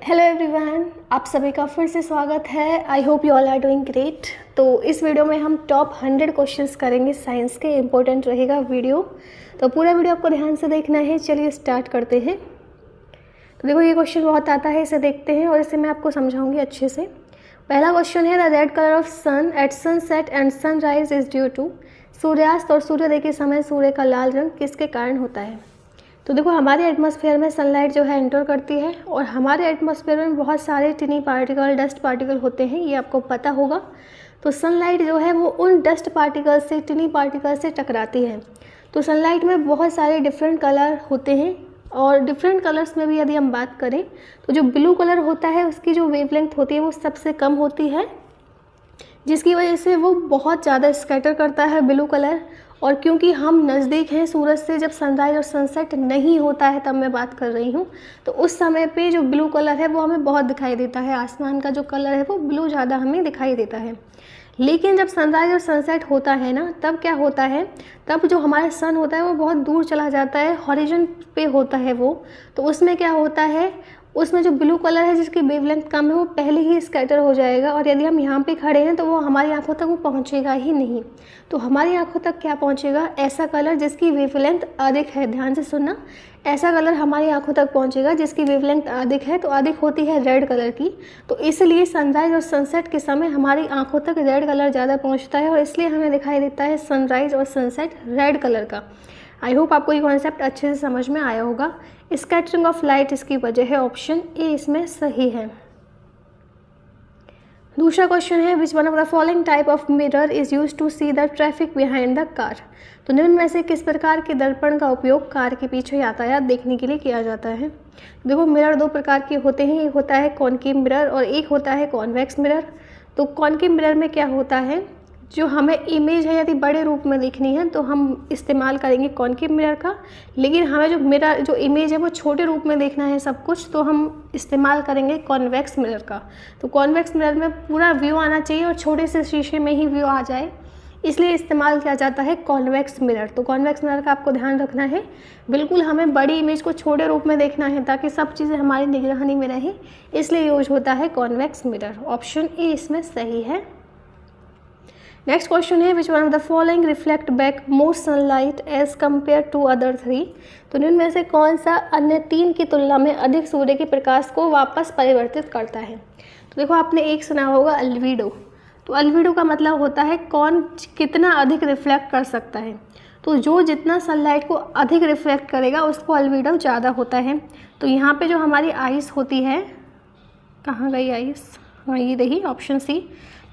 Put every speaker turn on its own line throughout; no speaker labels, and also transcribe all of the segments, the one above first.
Hello everyone, आप सभी का फिर से स्वागत है। I hope you all are doing great. तो इस वीडियो में हम टॉप 100 क्वेश्चंस करेंगे साइंस के। इम्पोर्टेंट रहेगा वीडियो, तो पूरा वीडियो आपको ध्यान से देखना है। चलिए स्टार्ट करते हैं। तो देखो, ये क्वेश्चन बहुत आता है, इसे देखते हैं और इसे मैं आपको समझाऊंगी अच्छे से। पहला क्वेश्चन है, the red colour of sun at sunset and sunrise is due to. सूर्यास्त और सूर्योदय के समय सूर्य का लाल रंग किसके कारण होता है? तो देखो, हमारे एटमॉस्फेयर में सनलाइट जो है एंटर करती है और हमारे एटमॉस्फेयर में बहुत सारे टिनी पार्टिकल, डस्ट पार्टिकल होते हैं, ये आपको पता होगा। तो सनलाइट जो है वो उन डस्ट पार्टिकल से, टिनी पार्टिकल से टकराती है। तो सनलाइट में बहुत सारे डिफरेंट कलर होते हैं और डिफरेंट कलर्स में भी यदि हम बात करें तो जो ब्लू कलर होता है उसकी जो वेवलेंथ होती है वो सबसे कम होती है, जिसकी वजह से वो बहुत ज़्यादा स्कैटर करता है ब्लू कलर। और क्योंकि हम नज़दीक हैं सूरज से, जब सनराइज और सनसेट नहीं होता है तब मैं बात कर रही हूँ, तो उस समय पे जो ब्लू कलर है वो हमें बहुत दिखाई देता है। आसमान का जो कलर है वो ब्लू ज़्यादा हमें दिखाई देता है। लेकिन जब सनराइज और सनसेट होता है ना, तब क्या होता है, तब जो हमारा सन होता है वो बहुत दूर चला जाता है, हॉरिजन पे होता है वो। तो उसमें क्या होता है, उसमें जो ब्लू कलर है जिसकी वेवलेंथ कम है वो पहले ही स्कैटर हो जाएगा और यदि हम यहाँ पे खड़े हैं तो वो हमारी आंखों तक वो पहुँचेगा ही नहीं। तो हमारी आंखों तक क्या पहुँचेगा, ऐसा कलर जिसकी वेवलेंथ अधिक है। ध्यान से सुनना, ऐसा कलर हमारी आंखों तक पहुँचेगा जिसकी वेवलेंथ अधिक है। तो अधिक होती है रेड कलर की। तो इसलिए सनराइज और सनसेट के समय हमारी आंखों तक रेड कलर ज़्यादा पहुँचता है और इसलिए हमें दिखाई देता है सनराइज और सनसेट रेड कलर का। आई होप आपको ये कॉन्सेप्ट अच्छे से समझ में आया होगा। स्कैटरिंग ऑफ लाइट इसकी वजह है, ऑप्शन ए इसमें सही है। दूसरा क्वेश्चन है, which one of the following type of mirror is use to see the traffic behind the car. तो निम्न में से किस प्रकार के दर्पण का उपयोग कार के पीछे यातायात देखने के लिए किया जाता है? देखो, मिरर दो प्रकार के होते हैं, एक होता है कॉनकेव मिरर और एक होता है कॉन्वेक्स मिरर। तो कॉनकेव मिरर में क्या होता है, जो हमें इमेज है यदि बड़े रूप में देखनी है तो हम इस्तेमाल करेंगे कॉनकेव मिरर का, लेकिन हमें जो इमेज है वो छोटे रूप में देखना है सब कुछ, तो हम इस्तेमाल करेंगे कॉन्वेक्स मिरर का। तो कॉन्वेक्स मिरर में पूरा व्यू आना चाहिए और छोटे से शीशे में ही व्यू आ जाए, इसलिए इस्तेमाल किया जाता है कॉन्वेक्स मिरर। तो कॉन्वेक्स मिरर का आपको ध्यान रखना है, बिल्कुल हमें बड़ी इमेज को छोटे रूप में देखना है ताकि सब चीज़ें हमारी निगरानी में रहें, इसलिए यूज होता है कॉन्वेक्स मिरर। ऑप्शन ए इसमें सही है। नेक्स्ट क्वेश्चन है, which one of the following reflect back more sunlight as compare to other three. तो इनमें से कौन सा अन्य तीन की तुलना में अधिक सूर्य के प्रकाश को वापस परिवर्तित करता है? तो देखो, आपने एक सुना होगा अल्बेडो। तो अल्बेडो का मतलब होता है कौन कितना अधिक रिफ्लेक्ट कर सकता है। तो जो जितना सनलाइट को अधिक रिफ्लेक्ट करेगा उसको अल्बेडो ज़्यादा होता है। तो यहाँ पे जो हमारी आइस होती है, कहाँ गई आइस, हाँ ये रही, ऑप्शन सी।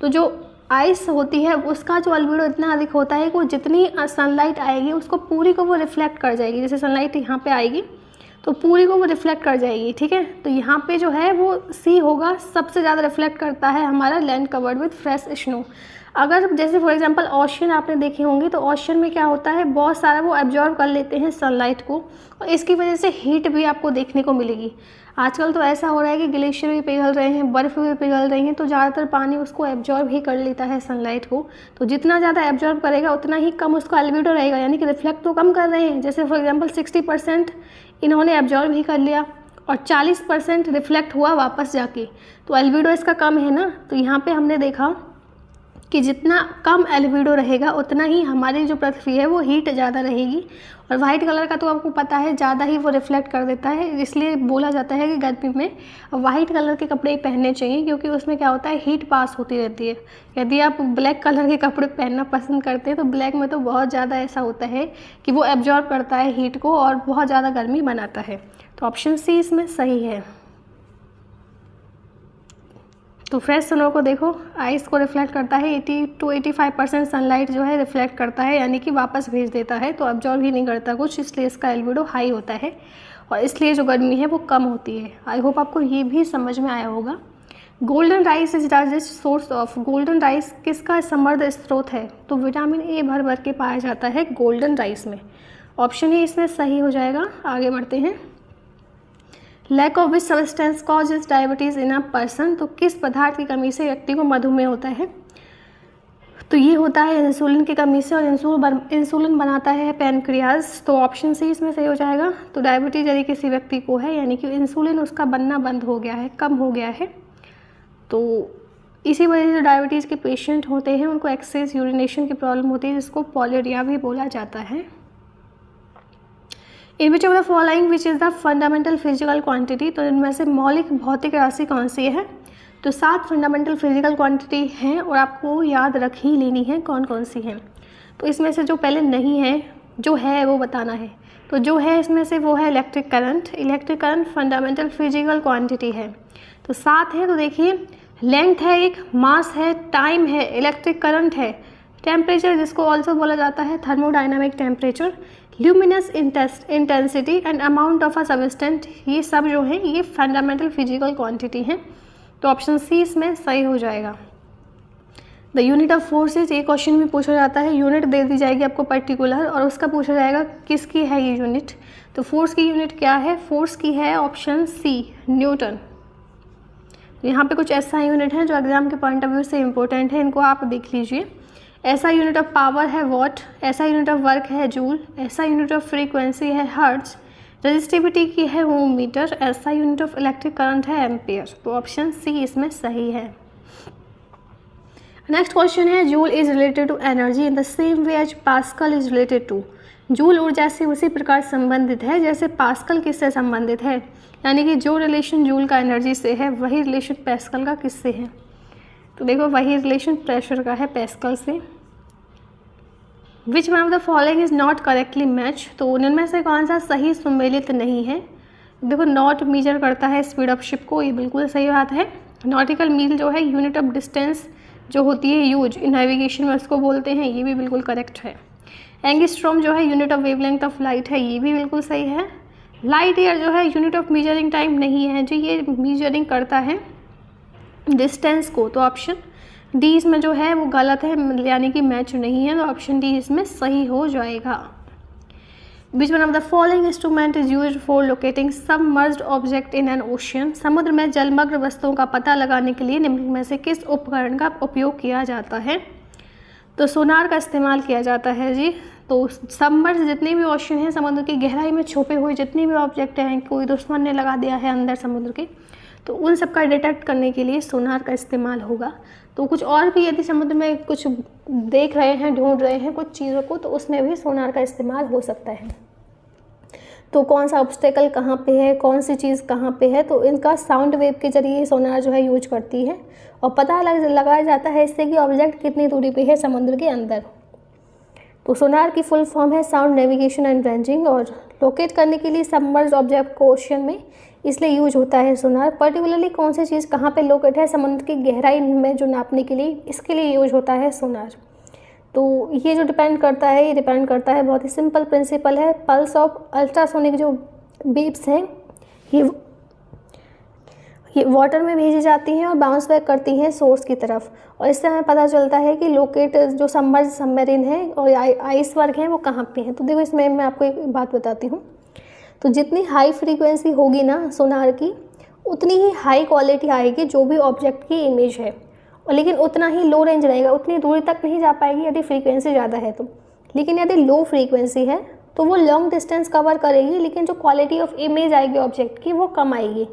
तो जो आइस होती है उसका जो अल्बेडो इतना अधिक होता है कि वो जितनी सनलाइट आएगी उसको पूरी को वो रिफ्लेक्ट कर जाएगी। जैसे सनलाइट यहाँ पे आएगी तो पूरी को वो रिफ्लेक्ट कर जाएगी, ठीक है। तो यहाँ पे जो है वो सी होगा, सबसे ज़्यादा रिफ्लेक्ट करता है हमारा land covered with fresh snow. अगर जैसे फॉर एग्जांपल ओशन आपने देखे होंगे, तो ओशन में क्या होता है, बहुत सारा वो एब्जॉर्ब कर लेते हैं सनलाइट को और इसकी वजह से हीट भी आपको देखने को मिलेगी। आजकल तो ऐसा हो रहा है कि ग्लेशियर भी पिघल रहे हैं, बर्फ़ भी पिघल रही हैं, तो ज़्यादातर पानी उसको एब्जॉर्ब ही कर लेता है सनलाइट को। तो जितना ज़्यादा एब्जॉर्ब करेगा उतना ही कम उसका अल्बेडो रहेगा, यानी कि रिफ्लेक्ट तो कम कर रहे हैं। जैसे फॉर एग्जांपल 60% इन्होंने एब्जॉर्ब ही कर लिया और 40% रिफ्लेक्ट हुआ वापस जाके, तो अल्बेडो इसका कम है ना। तो यहाँ पे हमने देखा कि जितना कम अल्बेडो रहेगा उतना ही हमारी जो पृथ्वी है वो हीट ज़्यादा रहेगी। और वाइट कलर का तो आपको पता है ज़्यादा ही वो रिफ्लेक्ट कर देता है, इसलिए बोला जाता है कि गर्मी में वाइट कलर के कपड़े पहनने चाहिए, क्योंकि उसमें क्या होता है, हीट पास होती रहती है। यदि आप ब्लैक कलर के कपड़े पहनना पसंद करते हैं तो ब्लैक में तो बहुत ज़्यादा ऐसा होता है कि वो एब्जॉर्ब करता है हीट को और बहुत ज़्यादा गर्मी बनाता है। तो ऑप्शन सी इसमें सही है। तो फ्रेश स्नो को देखो, आइस को रिफ्लेक्ट करता है 80 to 85% सनलाइट जो है रिफ्लेक्ट करता है, यानी कि वापस भेज देता है, तो अब्जॉर्ब ही नहीं करता कुछ, इसलिए इसका अल्बेडो हाई होता है और इसलिए जो गर्मी है वो कम होती है। आई होप आपको ये भी समझ में आया होगा। Golden rice is largest source of. Golden rice किसका समृद्ध स्रोत है? तो विटामिन ए भर भर के पाया जाता है गोल्डन राइस में। ऑप्शन ही इसमें सही हो जाएगा। आगे बढ़ते हैं। Lack of which substance causes diabetes in a person. तो किस पदार्थ की कमी से व्यक्ति को मधुमेह होता है? तो ये होता है इंसुलिन की कमी से, और इंसुलिन बनाता है पैनक्रियाज। तो ऑप्शन सी इसमें सही हो जाएगा। तो डायबिटीज़ यदि किसी व्यक्ति को है, यानी कि इंसुलिन उसका बनना बंद हो गया है, कम हो गया है, तो इसी वजह से डायबिटीज़ के पेशेंट होते हैं उनको एक्सेस यूरिनेशन की प्रॉब्लम होती है, जिसको पॉलिडिया भी बोला जाता है। In which of the following which is the fundamental physical quantity, तो इनमें से मौलिक भौतिक राशि कौन सी है? तो 7 फंडामेंटल फिजिकल क्वांटिटी हैं और आपको याद रख ही लेनी है कौन कौन सी हैं। तो इसमें से जो पहले नहीं है, जो है वो बताना है। तो जो है इसमें से वो है electric current. Electric current fundamental physical quantity है। तो 7 है। तो देखिए, लेंथ है एक, मास है, टाइम है, इलेक्ट्रिक करंट है, टेम्परेचर जिसको ऑल्सो बोला जाता है thermodynamic temperature, luminous intensity and amount of a substance, ये सब जो है ये फंडामेंटल फिजिकल क्वांटिटी हैं। तो ऑप्शन सी इसमें सही हो जाएगा। द यूनिट ऑफ फोर्सेज, ये क्वेश्चन में पूछा जाता है, यूनिट दे दी जाएगी आपको पर्टिकुलर और उसका पूछा जाएगा किसकी है ये यूनिट। तो फोर्स की यूनिट क्या है? फोर्स की है ऑप्शन सी, न्यूटन। यहाँ पे कुछ ऐसा यूनिट है जो एग्जाम के पॉइंट ऑफ व्यू से इंपॉर्टेंट है, इनको आप देख लीजिए। ऐसा यूनिट ऑफ पावर है वॉट, ऐसा यूनिट ऑफ वर्क है जूल, ऐसा यूनिट ऑफ फ्रीक्वेंसी है हर्ट्ज, रेजिस्टिविटी की है वो मीटर, ऐसा यूनिट ऑफ इलेक्ट्रिक करंट है एम्पियर। तो ऑप्शन सी इसमें सही है। नेक्स्ट क्वेश्चन है, joule is related to energy in the same way as pascal is related to. Joule ऊर्जा से उसी प्रकार संबंधित है जैसे पास्कल किससे संबंधित है, यानी कि जो रिलेशन जूल का एनर्जी से है वही रिलेशन पास्कल का किससे है। तो देखो, वही रिलेशन प्रेशर का है पास्कल से। विच one of the following is not correctly match, तो उनमें से कौन सा सही सुमेलित नहीं है। देखो, नॉट मीजर करता है स्पीड ऑफ शिप को, ये बिल्कुल सही बात है। नॉटिकल मील जो है यूनिट ऑफ डिस्टेंस जो होती है यूज नेविगेशन में उसको बोलते हैं, ये भी बिल्कुल करेक्ट है। एंगस्ट्रॉम जो है unit of wavelength of light है, ये भी बिल्कुल सही है। लाइट ईयर जो है यूनिट ऑफ मेजरिंग टाइम नहीं है, जो ये मेजरिंग करता है डिस्टेंस को। तो ऑप्शन डी इसमें जो है वो गलत है, यानी कि मैच नहीं है। तो ऑप्शन डी इसमें सही हो जाएगा। विच one of the following instrument is used for locating submerged object in an ocean, समुद्र में जलमग्न वस्तुओं का पता लगाने के लिए निम्न में से किस उपकरण का उपयोग किया जाता है। तो सोनार का इस्तेमाल किया जाता है जी। तो सबमर्ज जितने भी ओशन हैं, समुद्र की गहराई में छुपे हुए जितने भी ऑब्जेक्ट हैं, कोई दुश्मन ने लगा दिया है अंदर समुद्र के, तो उन सब का डिटेक्ट करने के लिए सोनार का इस्तेमाल होगा। तो कुछ और भी यदि समुद्र में कुछ देख रहे हैं, ढूंढ रहे हैं कुछ चीज़ों को, तो उसमें भी सोनार का इस्तेमाल हो सकता है। तो कौन सा ऑब्स्टेकल कहाँ पे है, कौन सी चीज़ कहाँ पे है, तो इनका साउंड वेव के जरिए सोनार जो है यूज करती है और पता लगाया जाता है इससे कि ऑब्जेक्ट कितनी दूरी पे है समुद्र के अंदर। तो सोनार की फुल फॉर्म है साउंड नेविगेशन एंड रेंजिंग, और लोकेट करने के लिए सबमर्ज ऑब्जेक्ट को ओशियन में इसलिए यूज होता है सोनार। पर्टिकुलरली कौन सी चीज़ कहाँ पे लोकेट है समुद्र की गहराई में जो नापने के लिए, इसके लिए यूज होता है सोनार। तो ये जो डिपेंड करता है, ये डिपेंड करता है, बहुत ही सिंपल प्रिंसिपल है। पल्स ऑफ अल्ट्रासोनिक जो वेव्स हैं ये वाटर में भेजी जाती हैं और बाउंस बैक करती हैं सोर्स की तरफ, और इससे हमें पता चलता है कि लोकेट जो सबमर्ज सबमरीन है और आइसबर्ग हैं वो कहाँ पे हैं। तो देखो, इसमें मैं आपको एक बात बताती हूँ। तो जितनी हाई फ्रीक्वेंसी होगी ना सोनार की, उतनी ही हाई क्वालिटी आएगी जो भी ऑब्जेक्ट की इमेज है, और लेकिन उतना ही लो रेंज रहेगा, उतनी दूरी तक नहीं जा पाएगी यदि फ्रीक्वेंसी ज़्यादा है तो। लेकिन यदि लो फ्रीक्वेंसी है तो वो लॉन्ग डिस्टेंस कवर करेगी, लेकिन जो क्वालिटी ऑफ इमेज आएगी ऑब्जेक्ट की वो कम आएगी।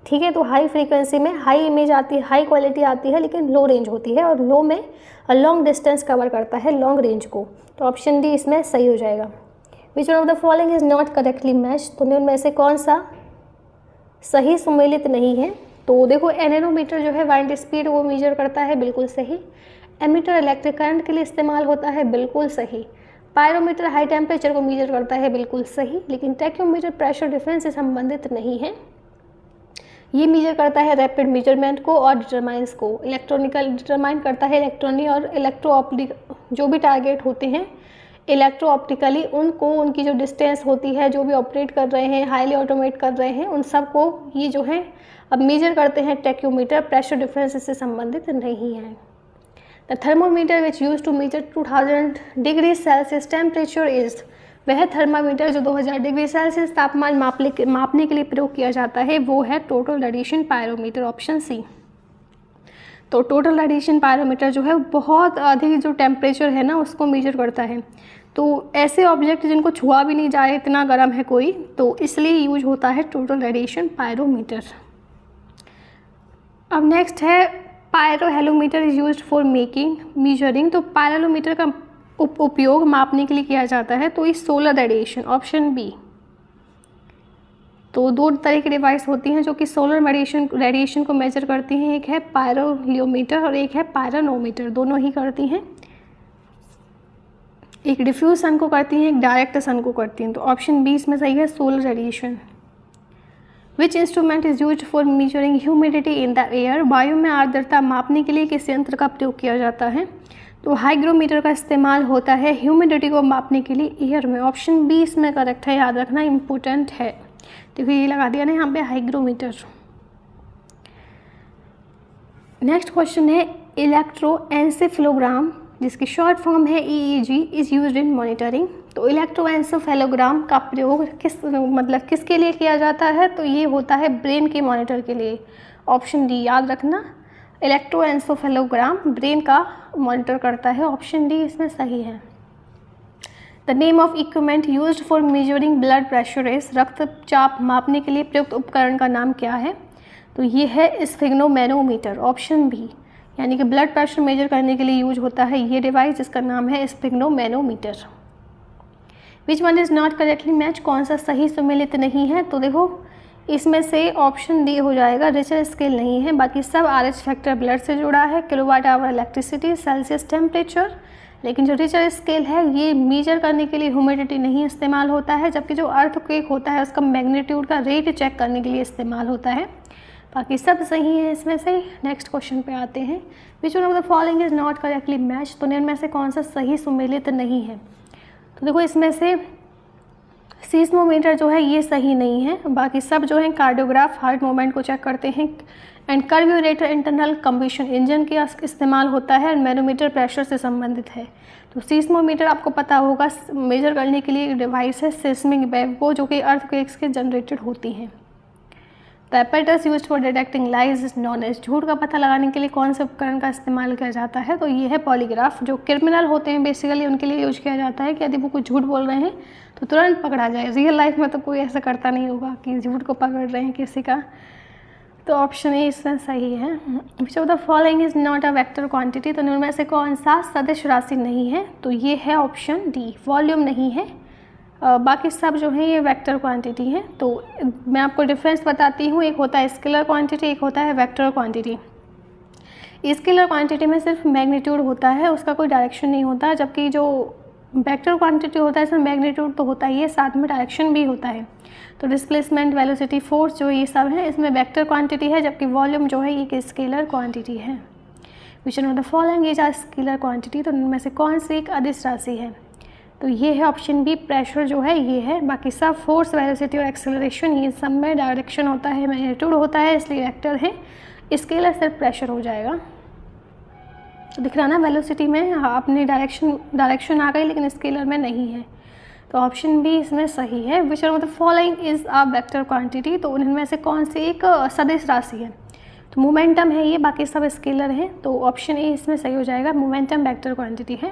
ठीक है, तो हाई फ्रीक्वेंसी में हाई इमेज आती है, हाई क्वालिटी आती है, लेकिन लो रेंज होती है, और लो में लॉन्ग डिस्टेंस कवर करता है, लॉन्ग रेंज को। तो ऑप्शन डी इसमें सही हो जाएगा। विच one of the following is not correctly match, तो उनमें से कौन सा सही सुमेलित नहीं है। तो देखो, एनेरोमीटर जो है वाइंड स्पीड वो मेजर करता है, बिल्कुल सही। एमीटर इलेक्ट्रिक करंट के लिए इस्तेमाल होता है, बिल्कुल सही। पायरोमीटर हाई टेम्परेचर को मेजर करता है, बिल्कुल सही। लेकिन टैक्योमीटर प्रेशर डिफरेंस से संबंधित नहीं है, ये मेजर करता है रैपिड मेजरमेंट को और डिटरमाइंस को। इलेक्ट्रॉनिकल डिटरमाइन करता है इलेक्ट्रॉनिक और इलेक्ट्रो ऑप्टिक जो भी टारगेट होते हैं इलेक्ट्रो ऑप्टिकली, उनको उनकी जो डिस्टेंस होती है, जो भी ऑपरेट कर रहे हैं, हाईली ऑटोमेट कर रहे हैं, उन सब को ये जो है अब मेजर करते हैं टैक्योमीटर। प्रेशर डिफरेंस इससे संबंधित नहीं है। The thermometer which use to measure 2000 degree Celsius temperature is, वह थर्मामीटर जो 2000 डिग्री सेल्सियस तापमान मापने के लिए प्रयोग किया जाता है वो है total radiation pyrometer, option C. तो टोटल रेडिएशन पायरोमीटर जो है बहुत अधिक जो टेम्परेचर है ना उसको मेजर करता है। तो ऐसे ऑब्जेक्ट जिनको छुआ भी नहीं जाए, इतना गर्म है कोई, तो इसलिए यूज होता है टोटल रेडिएशन पायरोमीटर। अब नेक्स्ट है pyroheliometer is used for making measuring. तो पायरोमीटर का उपयोग मापने के लिए किया जाता है, तो इस सोलर रेडिएशन, ऑप्शन बी। तो दो तरह की डिवाइस होती हैं जो कि सोलर रेडिएशन को मेजर करती हैं, एक है पायरोलियोमीटर और एक है पायरोनोमीटर, दोनों ही करती हैं। एक डिफ्यूज सन को करती हैं, एक डायरेक्ट सन को करती हैं। तो ऑप्शन बी इसमें सही है, solar radiation. Which instrument is used for measuring humidity in the air. वायु में आर्द्रता मापने के लिए किस यंत्र का प्रयोग किया जाता है। तो हाइग्रोमीटर का इस्तेमाल होता है ह्यूमिडिटी को मापने के लिए एयर में। ऑप्शन बी इसमें करेक्ट है, याद रखना इम्पोर्टेंट है। तो ये लगा दिया ना यहाँ पे हाइग्रोमीटर। नेक्स्ट क्वेश्चन है इलेक्ट्रोएन्सेफेलोग्राम, जिसकी शॉर्ट फॉर्म है EEG, is used in monitoring. तो इलेक्ट्रोएन्सेफेलोग्राम का प्रयोग किसके लिए किया जाता है। तो ये होता है ब्रेन के मॉनिटर के लिए। ऑप्शन डी याद रखना, इलेक्ट्रोएन्सेफेलोग्राम ब्रेन का मॉनिटर करता है। ऑप्शन डी इसमें सही है। The name of equipment used for measuring blood pressure is. रक्तचाप मापने के लिए प्रयुक्त उपकरण का नाम क्या है। तो ये है स्फिग्नोमेनोमीटर, ऑप्शन बी। यानी कि ब्लड प्रेशर मेजर करने के लिए यूज होता है ये डिवाइस, जिसका नाम है स्फिग्नोमेनोमीटर। Which one is not correctly match, कौन सा सही सुमेलित नहीं है। तो देखो इसमें से ऑप्शन डी हो जाएगा, रिचर स्केल नहीं है, बाकी सब RH फैक्टर ब्लड से जुड़ा है, kilowatt hour electricity, Celsius temperature. लेकिन जो रिचर स्केल है ये मेजर करने के लिए ह्यूमिडिटी नहीं इस्तेमाल होता है, जबकि जो अर्थक्वेक होता है उसका मैग्नीट्यूड का रेट चेक करने के लिए इस्तेमाल होता है। बाकी सब सही है इसमें से। नेक्स्ट क्वेश्चन पे आते हैं। विच one of the following is not correctly match. तो इनमें से कौन सा सही सुमेलित नहीं है। तो देखो इसमें से सीस्मोमीटर जो है ये सही नहीं है, बाकी सब जो है कार्डियोग्राफ हार्ट मूवमेंट को चेक करते हैं, and carburettor internal combustion engine का इस्तेमाल होता है, एंड मैनोमीटर प्रेशर से संबंधित है। तो सीस्मोमीटर आपको पता होगा मेजर करने के लिए एक डिवाइस है सिस्मिक वेव को, जो कि अर्थक्वेक्स के जनरेटेड होती हैं। The apparatus used for detecting lies is known as. झूठ का पता लगाने के लिए कौन से उपकरण का इस्तेमाल किया जाता है। तो ये है पॉलीग्राफ। जो क्रिमिनल होते हैं बेसिकली उनके लिए यूज किया जाता है कि यदि वो कुछ झूठ बोल रहे हैं तो तुरंत पकड़ा जाए। रियल लाइफ में तो कोई ऐसा करता नहीं होगा कि झूठ को पकड़ रहे हैं किसी का। तो ऑप्शन ए इसमें सही है। Which of the following is not a vector quantity. तो इनमें से कौन सा सदिश राशि नहीं है। तो ये है ऑप्शन डी, वॉल्यूम नहीं है। बाकी सब जो है ये वेक्टर क्वांटिटी है। तो मैं आपको डिफरेंस बताती हूँ, एक होता है स्केलर क्वांटिटी, एक होता है वेक्टर क्वांटिटी। स्केलर क्वांटिटी में सिर्फ मैग्नीट्यूड होता है, उसका कोई डायरेक्शन नहीं होता, जबकि जो वेक्टर क्वांटिटी होता है इसमें मैग्नीट्यूड तो होता ही है, साथ में डायरेक्शन भी होता है। तो डिस्प्लेसमेंट, वेलोसिटी, फोर्स जो ये सब है इसमें वेक्टर क्वांटिटी है, जबकि वॉल्यूम जो है ये स्केलर क्वांटिटी है। Which one of the following is a scalar quantity. तो इनमें से कौन सी एक अदिश राशि है। तो ये है ऑप्शन बी, प्रेशर जो है ये है। बाकी सब फोर्स, वेलोसिटी और एक्सेलरेशन ये सब में डायरेक्शन होता है, मैग्नीट्यूड होता है, इसलिए वेक्टर है। स्केलर सिर्फ प्रेशर हो जाएगा। तो दिख रहा ना वेलोसिटी में अपनी डायरेक्शन आ गई, लेकिन स्केलर में नहीं है। तो ऑप्शन बी इसमें सही है। Which one of the following is a vector quantity. तो उनमें से कौन सी एक सदिश राशि है। तो मोमेंटम है ये, बाकी सब स्केलर है। तो ऑप्शन ए इसमें सही हो जाएगा, मोमेंटम वेक्टर क्वांटिटी है।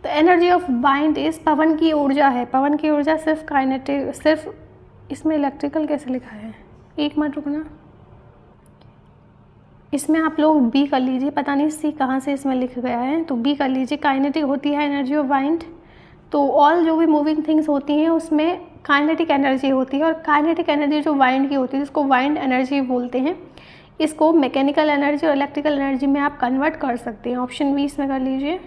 तो एनर्जी ऑफ वाइंड इज, पवन की ऊर्जा है। पवन की ऊर्जा सिर्फ काइनेटिक, सिर्फ इसमें इलेक्ट्रिकल कैसे लिखा है, एक मिनट रुकना, इसमें आप लोग बी कर लीजिए, पता नहीं सी कहाँ से इसमें लिख गया है, तो बी कर लीजिए। काइनेटिक होती है एनर्जी ऑफ वाइंड। तो ऑल जो भी मूविंग थिंग्स होती हैं उसमें काइनेटिक एनर्जी होती है, और काइनेटिक एनर्जी जो वाइंड की होती है जिसको वाइंड एनर्जी बोलते हैं, इसको मैकेनिकल एनर्जी और इलेक्ट्रिकल एनर्जी में आप कन्वर्ट कर सकते हैं। ऑप्शन बी इसमें कर लीजिए।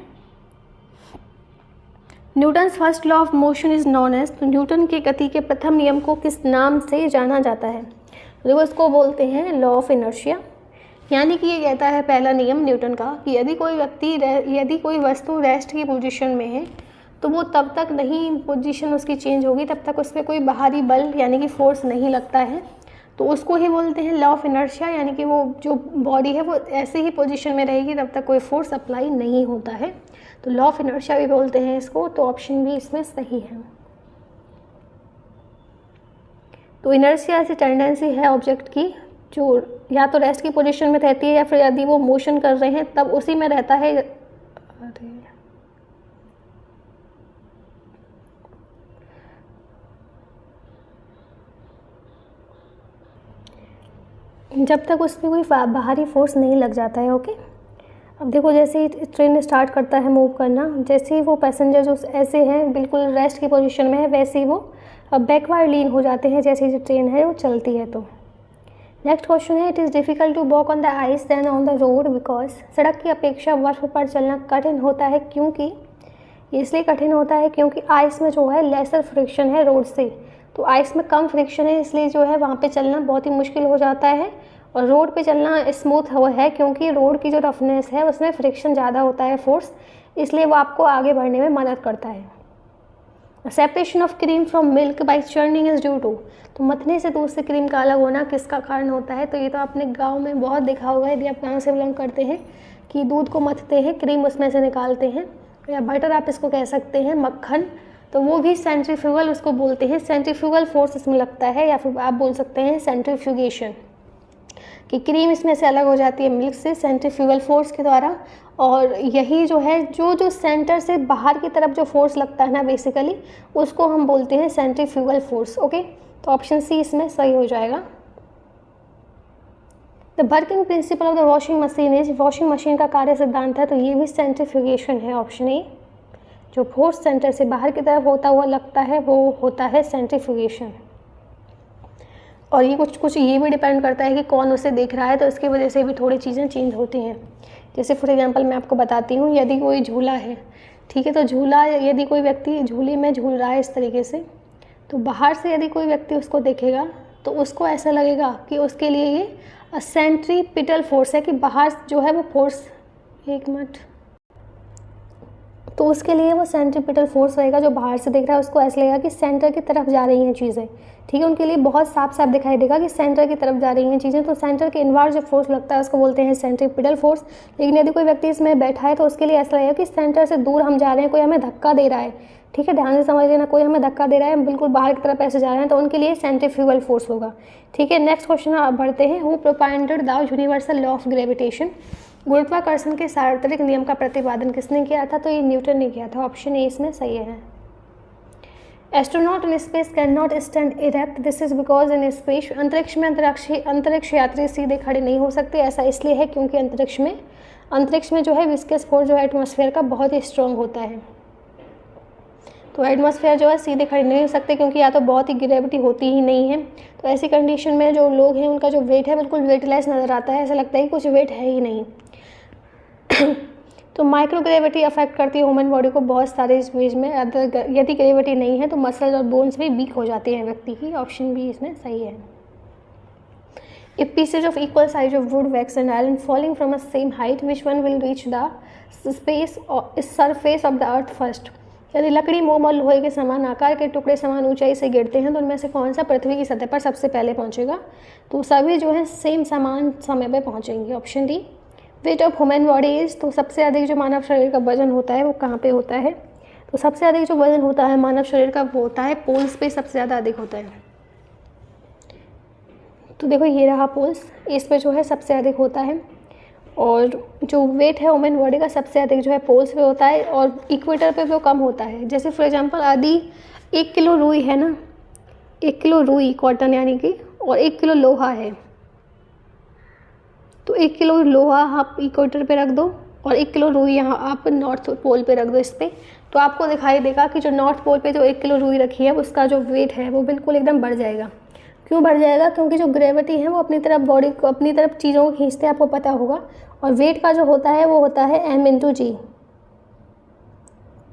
Newton's first law of motion is known as. तो न्यूटन के गति के प्रथम नियम को किस नाम से जाना जाता है। तो इसको बोलते हैं लॉ ऑफ इनर्शिया। यानी कि ये कहता है पहला नियम न्यूटन का कि यदि कोई वस्तु रेस्ट की पोजीशन में है तो वो तब तक नहीं पोजीशन उसकी चेंज होगी, तब तक उस पर कोई बाहरी बल यानी कि फोर्स नहीं लगता है। तो उसको ही बोलते हैं लॉ ऑफ इनर्शिया। यानी कि वो जो बॉडी है वो ऐसे ही पोजीशन में रहेगी तब तक कोई फोर्स अप्लाई नहीं होता है। तो लॉ ऑफ इनर्शिया भी बोलते हैं इसको। तो ऑप्शन बी इसमें सही है। तो इनर्शिया ऐसी टेंडेंसी है ऑब्जेक्ट की जो या तो रेस्ट की पोजीशन में रहती है या फिर यदि वो मोशन कर रहे हैं तब उसी में रहता है। जब तक उसमें कोई बाहरी फोर्स नहीं लग जाता है। ओके, अब देखो जैसे ही ट्रेन स्टार्ट करता है मूव करना, जैसे ही वो पैसेंजर जो ऐसे हैं बिल्कुल रेस्ट की पोजीशन में है वैसे ही वो बैकवर्ड लीन हो जाते हैं जैसे ही ट्रेन है वो चलती है। तो नेक्स्ट क्वेश्चन है, it is difficult to walk on the ice than on the road because सड़क की अपेक्षा बर्फ पर चलना कठिन होता है क्योंकि, इसलिए कठिन होता है क्योंकि आइस में जो है लेसर फ्रिक्शन है रोड से। तो आइस में कम फ्रिक्शन है इसलिए जो है वहाँ पे चलना बहुत ही मुश्किल हो जाता है, और रोड पे चलना स्मूथ है क्योंकि रोड की जो रफनेस है उसमें फ्रिक्शन ज़्यादा होता है फोर्स, इसलिए वो आपको आगे बढ़ने में मदद करता है। Separation of cream from milk by churning is due to, तो मथने से दूध से क्रीम का अलग होना किसका कारण होता है? तो ये तो आपने गाँव में बहुत देखा होगा यदि आप गाँव से बिलोंग करते हैं कि दूध को मथते हैं, क्रीम उसमें से निकालते हैं, या बटर आप इसको कह सकते हैं, मक्खन, तो वो भी सेंट्रीफ्यूगल उसको बोलते हैं, सेंट्रीफ्यूगल फोर्स इसमें लगता है, या फिर आप बोल सकते हैं सेंट्रीफ्यूगेशन, कि क्रीम इसमें से अलग हो जाती है मिल्क से सेंट्रीफ्यूगल फोर्स के द्वारा। और यही जो है जो सेंटर से बाहर की तरफ जो फोर्स लगता है ना बेसिकली उसको हम बोलते हैं सेंट्रीफ्यूगल फोर्स। ओके, तो ऑप्शन सी इसमें सही हो जाएगा। The working principle of the washing machine is, washing machine का कार्य सिद्धांत है तो ये भी सेंट्रीफ्यूगेशन है, ऑप्शन ए। जो फोर्स सेंटर से बाहर की तरफ होता हुआ लगता है वो होता है सेंट्रीफ्यूगेशन। और ये कुछ ये भी डिपेंड करता है कि कौन उसे देख रहा है, तो इसकी वजह से भी थोड़ी चीज़ें चेंज होती हैं। जैसे फॉर एग्जांपल मैं आपको बताती हूँ, यदि कोई झूला है, ठीक है, तो झूला यदि कोई व्यक्ति झूले में झूल रहा है इस तरीके से, तो बाहर से यदि कोई व्यक्ति उसको देखेगा तो उसको ऐसा लगेगा कि उसके लिए ये सेंट्रीपिटल फोर्स है, कि बाहर जो है वो फोर्स, एक मिनट, तो उसके लिए वो सेंट्रीपिटल फोर्स रहेगा। जो बाहर से देख रहा है उसको ऐसा लगेगा कि सेंटर की तरफ जा रही हैं चीज़ें, ठीक है, उनके लिए बहुत साफ साफ दिखाई देगा कि सेंटर की तरफ जा रही हैं चीज़ें। तो सेंटर के इनवर्स जो फोर्स लगता है उसको बोलते हैं सेंट्रीपिटल फोर्स। लेकिन यदि कोई व्यक्ति इसमें बैठा है तो उसके लिए ऐसा लगेगा कि सेंटर से दूर हम जा रहे हैं, कोई हमें धक्का दे रहा है, ठीक है, ध्यान से समझ लेना, कोई हमें धक्का दे रहा है, हम बिल्कुल बाहर की तरफ ऐसे जा रहे हैं, तो उनके लिए सेंट्रीफ्यूगल फोर्स होगा। ठीक है, नेक्स्ट क्वेश्चन आप बढ़ते हैं। Who propounded the universal law of gravitation, गुरुत्वाकर्षण के सार्वत्रिक नियम का प्रतिपादन किसने किया था? तो ये न्यूटन ने किया था, ऑप्शन ए इसमें सही है। Astronaut in space can not stand erect, this is because in space, अंतरिक्ष में अंतरिक्ष यात्री सीधे खड़े नहीं हो सकते, ऐसा इसलिए है क्योंकि अंतरिक्ष में जो है विस्कस फोर्स जो है एटमॉस्फेयर का बहुत ही स्ट्रॉन्ग होता है। तो एटमॉस्फेयर जो है सीधे खड़े नहीं हो सकते क्योंकि या तो बहुत ही ग्रेविटी होती ही नहीं है, तो ऐसी कंडीशन में जो लोग हैं उनका जो वेट है बिल्कुल वेटलेस नज़र आता है, ऐसा लगता है कि कुछ वेट है ही नहीं। तो माइक्रो ग्रेविटी अफेक्ट करती है ह्यूमन बॉडी को बहुत सारे स्पेस में, यदि ग्रेविटी नहीं है तो मसल्स और बोन्स भी वीक हो जाते हैं व्यक्ति की, ऑप्शन बी इसमें सही है। If pieces of equal size of wood, wax and iron falling from a same height, which one will reach the surface of the earth first? यदि लकड़ी, मोम और लोहे के समान आकार के टुकड़े समान ऊंचाई से गिरते हैं तो उनमें से कौन सा पृथ्वी की सतह पर सबसे पहले पहुंचेगा? तो सभी जो है सेम समान समय पर पहुंचेंगे, option D. Weight of human body is, तो सबसे अधिक जो मानव शरीर का वजन होता है वो कहाँ पे होता है? तो सबसे अधिक जो वजन होता है मानव शरीर का वो होता है पोल्स पे, सबसे ज़्यादा अधिक होता है। तो देखो ये रहा पोल्स, इस पे जो है सबसे अधिक होता है, और जो वेट है ह्यूमन बॉडी का सबसे अधिक जो है पोल्स पे होता है, और इक्वेटर पे वो कम होता है। जैसे फॉर एग्जांपल यदि 1 किलो रुई है ना, 1 किलो रुई कॉटन यानी कि, और 1 किलो लोहा है, तो 1 किलो लोहा आप इक्वेटर पे रख दो और 1 किलो रुई यहाँ आप नॉर्थ पोल पे रख दो इस पर, तो आपको दिखाई देगा कि जो नॉर्थ पोल पे जो 1 किलो रुई रखी है उसका जो वेट है वो बिल्कुल एकदम बढ़ जाएगा। क्यों बढ़ जाएगा? क्योंकि जो ग्रेविटी है वो अपनी तरफ बॉडी को, अपनी तरफ चीज़ों को खींचते हैं, आपको पता होगा, और वेट का जो होता है वो होता है m/g।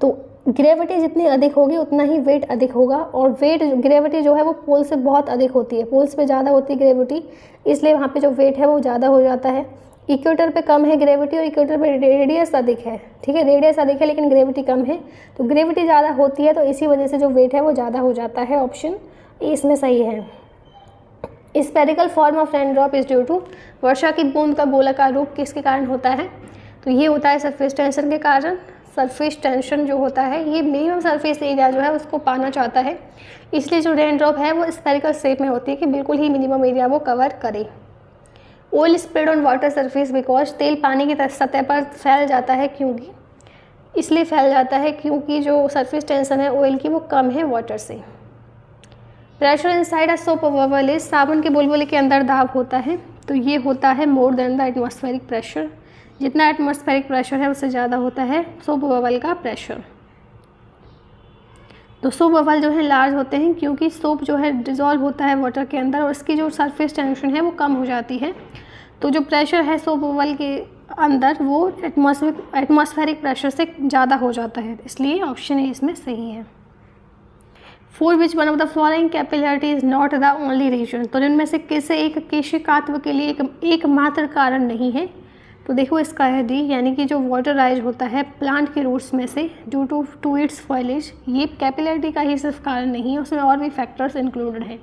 तो ग्रेविटी जितनी अधिक होगी उतना ही वेट अधिक होगा, और वेट ग्रेविटी जो है वो पोल से बहुत अधिक होती है, पोल्स पे ज़्यादा होती है ग्रेविटी, इसलिए वहाँ पे जो वेट है वो ज़्यादा हो जाता है। इक्वेटर पे कम है ग्रेविटी, और इक्वेटर पे रेडियस अधिक है, ठीक है, रेडियस अधिक है लेकिन ग्रेविटी कम है, तो ग्रेविटी ज़्यादा होती है, तो इसी वजह से जो वेट है वो ज़्यादा हो जाता है, ऑप्शन ए इसमें सही है। Spherical form of rain drop is due to, वर्षा की बूंद का गोलाकार रूप किसके कारण होता है? तो ये होता है सरफेस टेंशन के कारण। सरफेस टेंशन जो होता है ये मिनिमम सरफेस एरिया जो है उसको पाना चाहता है, इसलिए जो रेन ड्रॉप है वो स्पेरिकल शेप में होती है कि बिल्कुल ही मिनिमम एरिया वो कवर करे। Oil spread on water surface because तेल पानी की सतह पर फैल जाता है, क्योंकि इसलिए फैल जाता है क्योंकि जो सरफेस टेंशन है ऑयल की वो कम है वाटर से। Pressure inside a soap bubble is, साबुन के बुलबुले के अंदर दाब होता है, तो ये होता है more than the atmospheric pressure. जितना एटमॉस्फेरिक प्रेशर है उससे ज़्यादा होता है सोप बबल का प्रेशर। तो सोप बबल जो है लार्ज होते हैं क्योंकि सोप जो है डिज़ोल्व होता है वाटर के अंदर और इसकी जो सरफेस टेंशन है वो कम हो जाती है। तो जो प्रेशर है सोप बबल के अंदर वो एटमॉस्फेरिक प्रेशर से ज़्यादा हो जाता है, इसलिए ऑप्शन ए इसमें सही है। For which one of the following capillarity is not the only reason, तो इनमें से किसी एक केशिकात्व के लिए एकमात्र कारण नहीं है। तो देखो इसका है डी, यानी कि जो वाटर राइज होता है प्लांट के रूट्स में से ड्यू टू इट्स फॉइलेज, ये कैपिलरिटी का ही सिर्फ कारण नहीं है, उसमें और भी फैक्टर्स इंक्लूडेड हैं।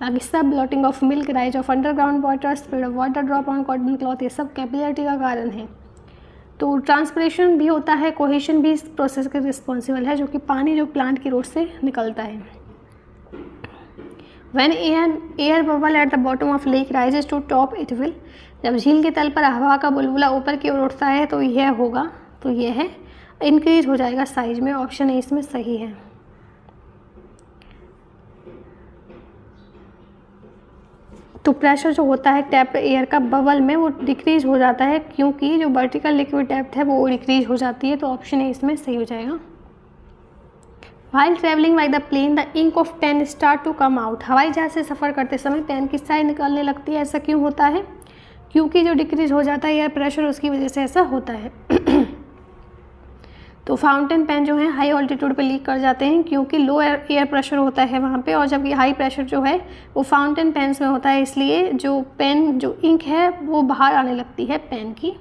बाकी सब blotting of milk, rise of underground water, spread of water drop on cotton cloth, ये सब कैपिलरिटी का कारण है। तो ट्रांसपिरेशन भी होता है, कोहेशन भी इस प्रोसेस के रिस्पॉन्सिबल है, जो कि पानी जो प्लांट की रूट से निकलता है। When air bubble at the bottom of lake rises to top it will, जब झील के तल पर हवा का बुलबुला ऊपर की ओर उठता है तो यह होगा, तो यह है इंक्रीज हो जाएगा साइज में, ऑप्शन ए इसमें सही है। तो प्रेशर जो होता है टैप्ड एयर का बबल में वो डिक्रीज हो जाता है क्योंकि जो वर्टिकल लिक्विड डेप्थ है वो डिक्रीज हो जाती है, तो ऑप्शन ए इसमें सही हो जाएगा। While traveling by the plane, the ink of pen start to come out, हवाई जहाज से सफ़र करते समय पेन की स्याही निकलने लगती है, ऐसा क्यों होता है? क्योंकि जो डिक्रीज हो जाता है एयर प्रेशर उसकी वजह से ऐसा होता है। तो फाउंटेन पेन जो है हाई ऑल्टीट्यूड पे लीक कर जाते हैं क्योंकि लो एयर प्रेशर होता है वहाँ पे, और जबकि हाई प्रेशर जो है वो फाउंटेन पेन्स में होता है, इसलिए जो पेन जो इंक है वो बाहर आने लगती है पेन की।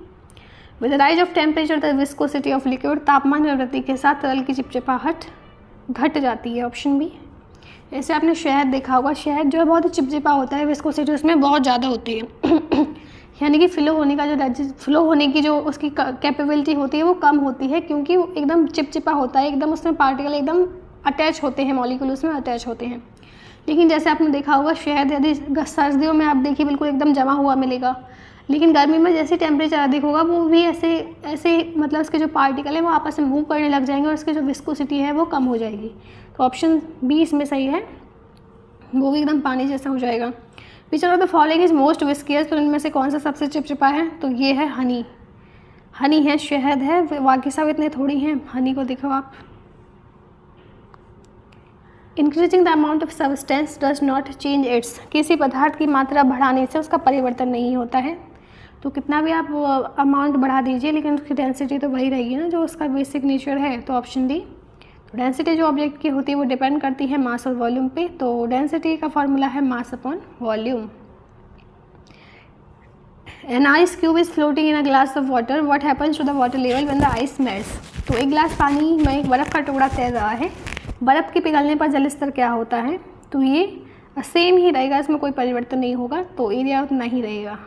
With rise of temperature the viscosity of liquid, तापमान में वृद्धि के साथ तरल की चिपचिपाहट घट जाती है, ऑप्शन बी। ऐसे आपने शहद देखा होगा, शहद जो है बहुत ही चिपचिपा होता है, विस्कोसिटी उसमें बहुत ज़्यादा होती है यानी कि फ्लो होने की जो उसकी कैपेबिलिटी होती है वो कम होती है क्योंकि वो एकदम चिपचिपा होता है, एकदम उसमें पार्टिकल एकदम अटैच होते हैं, मॉलिक्यूल उसमें अटैच होते हैं। लेकिन जैसे आपने देखा होगा शहद यदि सर्दियों में आप देखिए बिल्कुल एकदम जमा हुआ मिलेगा, लेकिन गर्मी में जैसे टेम्परेचर अधिक होगा वो भी ऐसे मतलब उसके जो पार्टिकल है वो आपस में मूव करने लग जाएंगे और उसकी जो विस्कोसिटी है वो कम हो जाएगी। तो ऑप्शन बी इसमें सही है, वो भी एकदम पानी जैसा हो जाएगा। Which of the following is most viscous, तो इनमें से कौन सा सबसे चिपचिपा है? तो ये है हनी। हनी है, शहद है, बाकी सब इतने थोड़ी हैं। हनी को देखो आप। Increasing the amount of substance does not change it's, किसी पदार्थ की मात्रा बढ़ाने से उसका परिवर्तन नहीं होता है। तो कितना भी आप अमाउंट बढ़ा दीजिए लेकिन उसकी डेंसिटी तो वही रहेगी ना जो उसका बेसिक नेचर है, तो ऑप्शन डी। तो डेंसिटी जो ऑब्जेक्ट की होती है वो डिपेंड करती है मास और वॉल्यूम पे, तो डेंसिटी का फॉर्मूला है mass upon volume. An ice cube is floating in a glass of water, what happens to the water level when the ice melts, तो एक गिलास पानी में एक बर्फ़ का टुकड़ा तैर रहा है, बर्फ़ के पिघलने पर जल स्तर क्या होता है? तो ये सेम ही रहेगा, इसमें कोई परिवर्तन नहीं होगा, तो एरिया उतना ही रहेगा।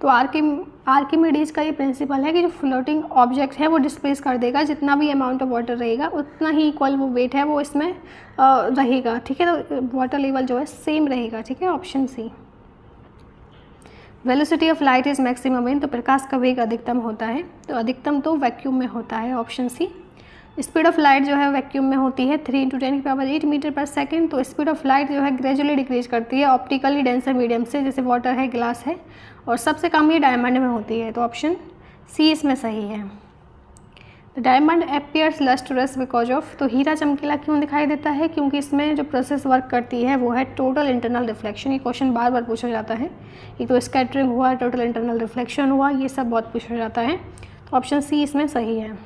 तो आर्किमिडीज का ये प्रिंसिपल है कि जो फ्लोटिंग ऑब्जेक्ट है वो डिस्प्लेस कर देगा, जितना भी अमाउंट ऑफ वाटर रहेगा उतना ही इक्वल वो वेट है वो इसमें रहेगा, ठीक है। तो वाटर लेवल जो है सेम रहेगा, ठीक है, option C. Velocity of light is maximum in, तो प्रकाश का वेग अधिकतम होता है, तो अधिकतम तो वैक्यूम में होता है, option C. Speed of light जो है वैक्यूम में होती है 3 × 10⁸ मीटर पर सेकेंड, तो स्पीड ऑफ लाइट जो है ग्रेजुअली डिक्रीज करती है ऑप्टिकली डेंसर मीडियम से, जैसे वाटर है, ग्लास है, और सबसे कम ये डायमंड में होती है, तो ऑप्शन सी इसमें सही है। The diamond appears lustrous because of, तो हीरा चमकीला क्यों दिखाई देता है? क्योंकि इसमें जो प्रोसेस वर्क करती है वो है टोटल इंटरनल रिफ्लेक्शन। ये क्वेश्चन बार बार पूछा जाता है, एक तो स्कैटरिंग हुआ, टोटल इंटरनल रिफ्लेक्शन हुआ, ये सब बहुत पूछा जाता है, तो ऑप्शन सी इसमें सही है।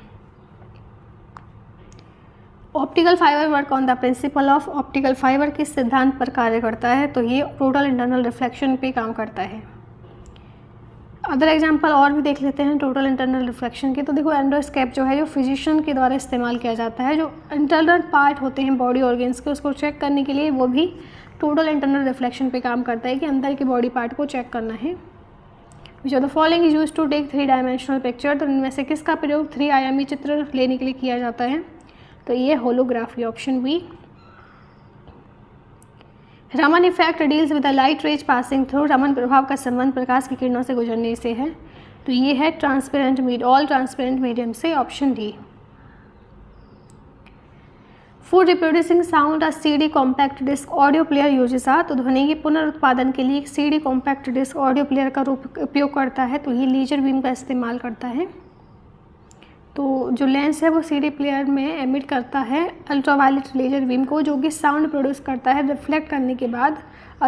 Optical fibre work on the principle of, optical fibre किस सिद्धांत पर कार्य करता है? तो ये टोटल इंटरनल रिफ्लेक्शन पे काम करता है। अदर एग्जांपल और भी देख लेते हैं टोटल इंटरनल रिफ्लेक्शन के। तो देखो एंडोस्कोप जो है जो फिजिशियन के द्वारा इस्तेमाल किया जाता है, जो इंटरनल पार्ट होते हैं बॉडी ऑर्गन्स के उसको चेक करने के लिए, वो भी टोटल इंटरनल रिफ्लेक्शन पे काम करता है कि अंदर के बॉडी पार्ट को चेक करना है। Which of the following is use to take 3 dimensional picture, तो इनमें से किसका प्रयोग 3 आयामी चित्र लेने के लिए किया जाता है? तो ये holography, option B. Raman effect deals with the light rays passing through. Raman प्रभाव का संबंध प्रकाश की किरणों से गुजरने से है, तो ये है ट्रांसपेरेंट ऑल ट्रांसपेरेंट मीडियम से, option D. For reproducing sound a CD compact disc audio player uses आ। तो ध्वनि के पुनरुत्पादन के लिए एक CD compact disc audio player का उपयोग करता है, तो ये लेजर बीम का इस्तेमाल करता है। तो जो लेंस है वो सीडी प्लेयर में एमिट करता है अल्ट्रावायलेट लेजर बीम को, जो कि साउंड प्रोड्यूस करता है रिफ्लेक्ट करने के बाद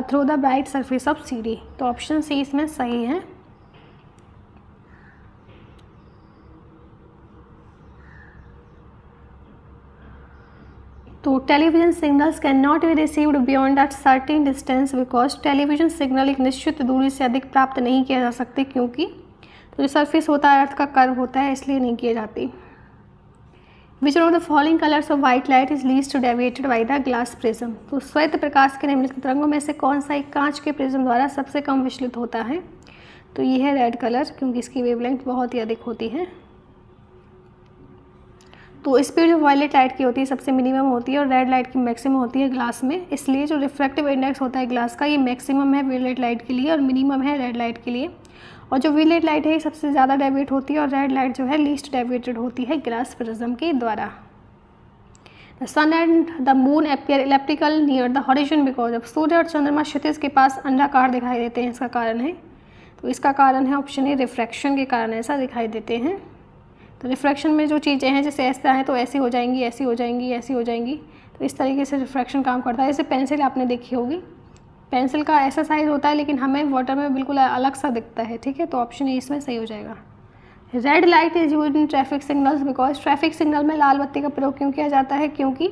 through the bright surface of CD. तो ऑप्शन सी इसमें सही है। तो television signals can not be received beyond that certain distance because television signal एक निश्चित दूरी से अधिक प्राप्त नहीं किया जा सकते, क्योंकि तो जो सरफेस होता है अर्थ का कर्व होता है, इसलिए नहीं किए जाती। विच of the following colours of white light is least deviated by the glass prism. तो श्वेत प्रकाश के निम्नलिखित रंगों में से कौन सा एक कांच के प्रिज्म द्वारा सबसे कम विचलित होता है। तो ये है रेड कलर, क्योंकि इसकी वेवलेंथ बहुत ही अधिक होती है। तो स्पीड जो वायलेट लाइट की होती है सबसे मिनिमम होती है और रेड लाइट की मैक्सिमम होती है ग्लास में, इसलिए जो रिफ्रैक्टिव इंडेक्स होता है ग्लास का ये मैक्सिमम है वायलेट लाइट के लिए और मिनिमम है रेड लाइट के लिए। और जो वायलेट लाइट है ये सबसे ज़्यादा डेविएट होती है और रेड लाइट जो है लीस्ट डेविएटेड होती है ग्लास प्रिज्म के द्वारा। The sun and the moon appear elliptical near the horizon because अब सूर्य और चंद्रमा क्षितिज के पास अंडाकार दिखाई देते हैं, इसका कारण है, तो इसका कारण है ऑप्शन ए रिफ्रैक्शन के कारण ऐसा दिखाई देते हैं। तो रिफ्रैक्शन में जो चीज़ें हैं जैसे ऐसा है तो ऐसी हो जाएंगी, ऐसी हो जाएंगी, ऐसी हो जाएंगी, तो इस तरीके से रिफ्रैक्शन काम करता है। जैसे पेंसिल आपने देखी होगी, पेंसिल का ऐसा साइज होता है लेकिन हमें वाटर में बिल्कुल अलग सा दिखता है, ठीक है। तो ऑप्शन ए इसमें सही हो जाएगा। Red light is use in traffic signals because traffic signal में लाल बत्ती का प्रयोग क्यों किया जाता है, क्योंकि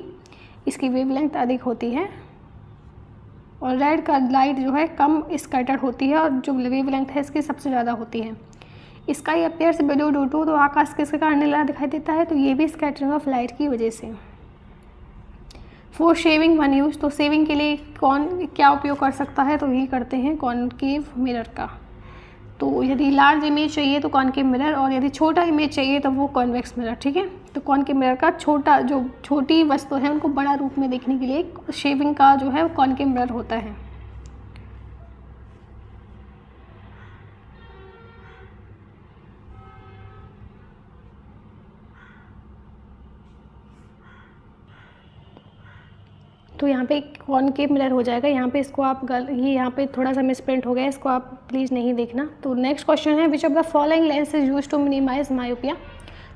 इसकी वेवलेंथ अधिक होती है और रेड का लाइट जो है कम स्कैटर्ड होती है और जो वेवलेंथ है इसकी सबसे ज़्यादा होती है। इसका ये अपीयर्स बिलो डू टू, तो आकाश किसके कारण नीला दिखाई देता है, तो ये भी स्कैटरिंग ऑफ लाइट की वजह से। फॉर शेविंग वन यूज, तो शेविंग के लिए कौन क्या उपयोग कर सकता है, तो यही करते हैं कॉनकेव मिरर का। तो यदि लार्ज इमेज चाहिए तो कॉनकेव मिरर, और यदि छोटा इमेज चाहिए तो वो कॉन्वेक्स मिरर, ठीक है। तो कॉनकेव मिरर का छोटी वस्तु है उनको बड़ा रूप में देखने के लिए शेविंग का जो है कॉनकेव मिरर होता है। तो यहाँ पे कॉनकेव मिरर हो जाएगा, यहाँ पे इसको आप ये यहाँ पे थोड़ा सा मिसप्रिंट हो गया, इसको आप प्लीज़ नहीं देखना। तो नेक्स्ट क्वेश्चन है which of the following lens is use to minimise myopia.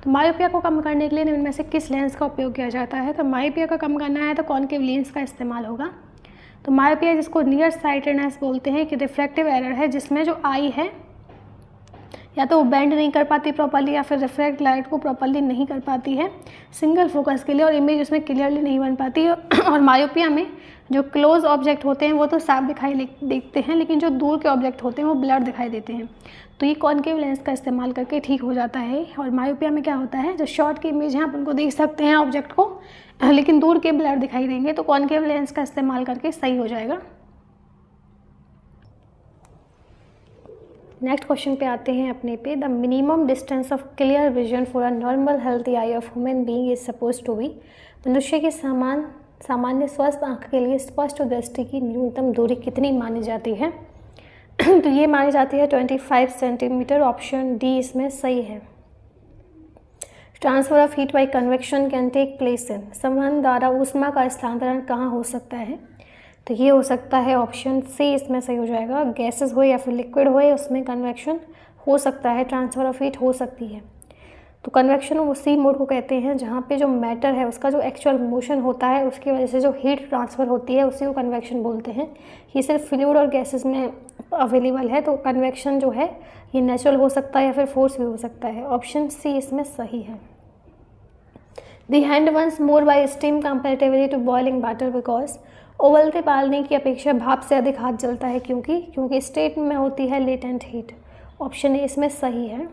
तो मायोपिया को कम करने के लिए निम्न में से किस लेंस का उपयोग किया जाता है। तो मायोपिया का कम करना है तो कॉनकेव लेंस का इस्तेमाल होगा। तो मायोपिया जिसको नियर साइटेडनेस बोलते हैं कि रिफ्रैक्टिव एरर है जिसमें जो आई है या तो वो बेंड नहीं कर पाती प्रॉपर्ली या फिर रिफ्लेक्ट लाइट को प्रॉपर्ली नहीं कर पाती है सिंगल फोकस के लिए और इमेज उसमें क्लियरली नहीं बन पाती है। और मायोपिया में जो क्लोज ऑब्जेक्ट होते हैं वो तो साफ दिखाई देखते हैं, लेकिन जो दूर के ऑब्जेक्ट होते हैं वो ब्लर दिखाई देते हैं। तो ये कॉनकेव लेंस का इस्तेमाल करके ठीक हो जाता है। और मायोपिया में क्या होता है, जो शॉर्ट की इमेज है आप उनको देख सकते हैं ऑब्जेक्ट को, लेकिन दूर के ब्लर दिखाई देंगे, तो कॉनकेव लेंस का इस्तेमाल करके सही हो जाएगा। नेक्स्ट क्वेश्चन पे आते हैं अपने पे। The minimum distance of clear vision for a normal healthy eye of human being is suppose to be. मनुष्य के सामान्य स्वस्थ आँख के लिए स्पष्ट दृष्टि की न्यूनतम दूरी कितनी मानी जाती है। तो ये मानी जाती है 25 सेंटीमीटर, ऑप्शन डी इसमें सही है। Transfer of heat by convection can take place in, संवहन द्वारा ऊष्मा का स्थानांतरण कहाँ हो सकता है। तो ये हो सकता है ऑप्शन सी इसमें सही हो जाएगा। गैसेस हो या फिर लिक्विड हो उसमें कन्वेक्शन हो सकता है, ट्रांसफ़र ऑफ हीट हो सकती है। तो कन्वेक्शन उसी मोड को कहते हैं जहाँ पे जो मैटर है उसका जो एक्चुअल मोशन होता है उसकी वजह से जो हीट ट्रांसफ़र होती है उसी को कन्वेक्शन बोलते हैं। ये सिर्फ फ्लूइड और गैसेस में अवेलेबल है। तो कन्वेक्शन जो है ये नेचुरल हो सकता है या फिर फोर्स भी हो सकता है। ऑप्शन सी इसमें सही है। The hand burns more by steam comparatively to boiling water because, उबलते पानी की अपेक्षा भाप से अधिक हाथ जलता है क्योंकि स्टेट में होती है लेटेंट हीट। ऑप्शन ए इसमें सही है।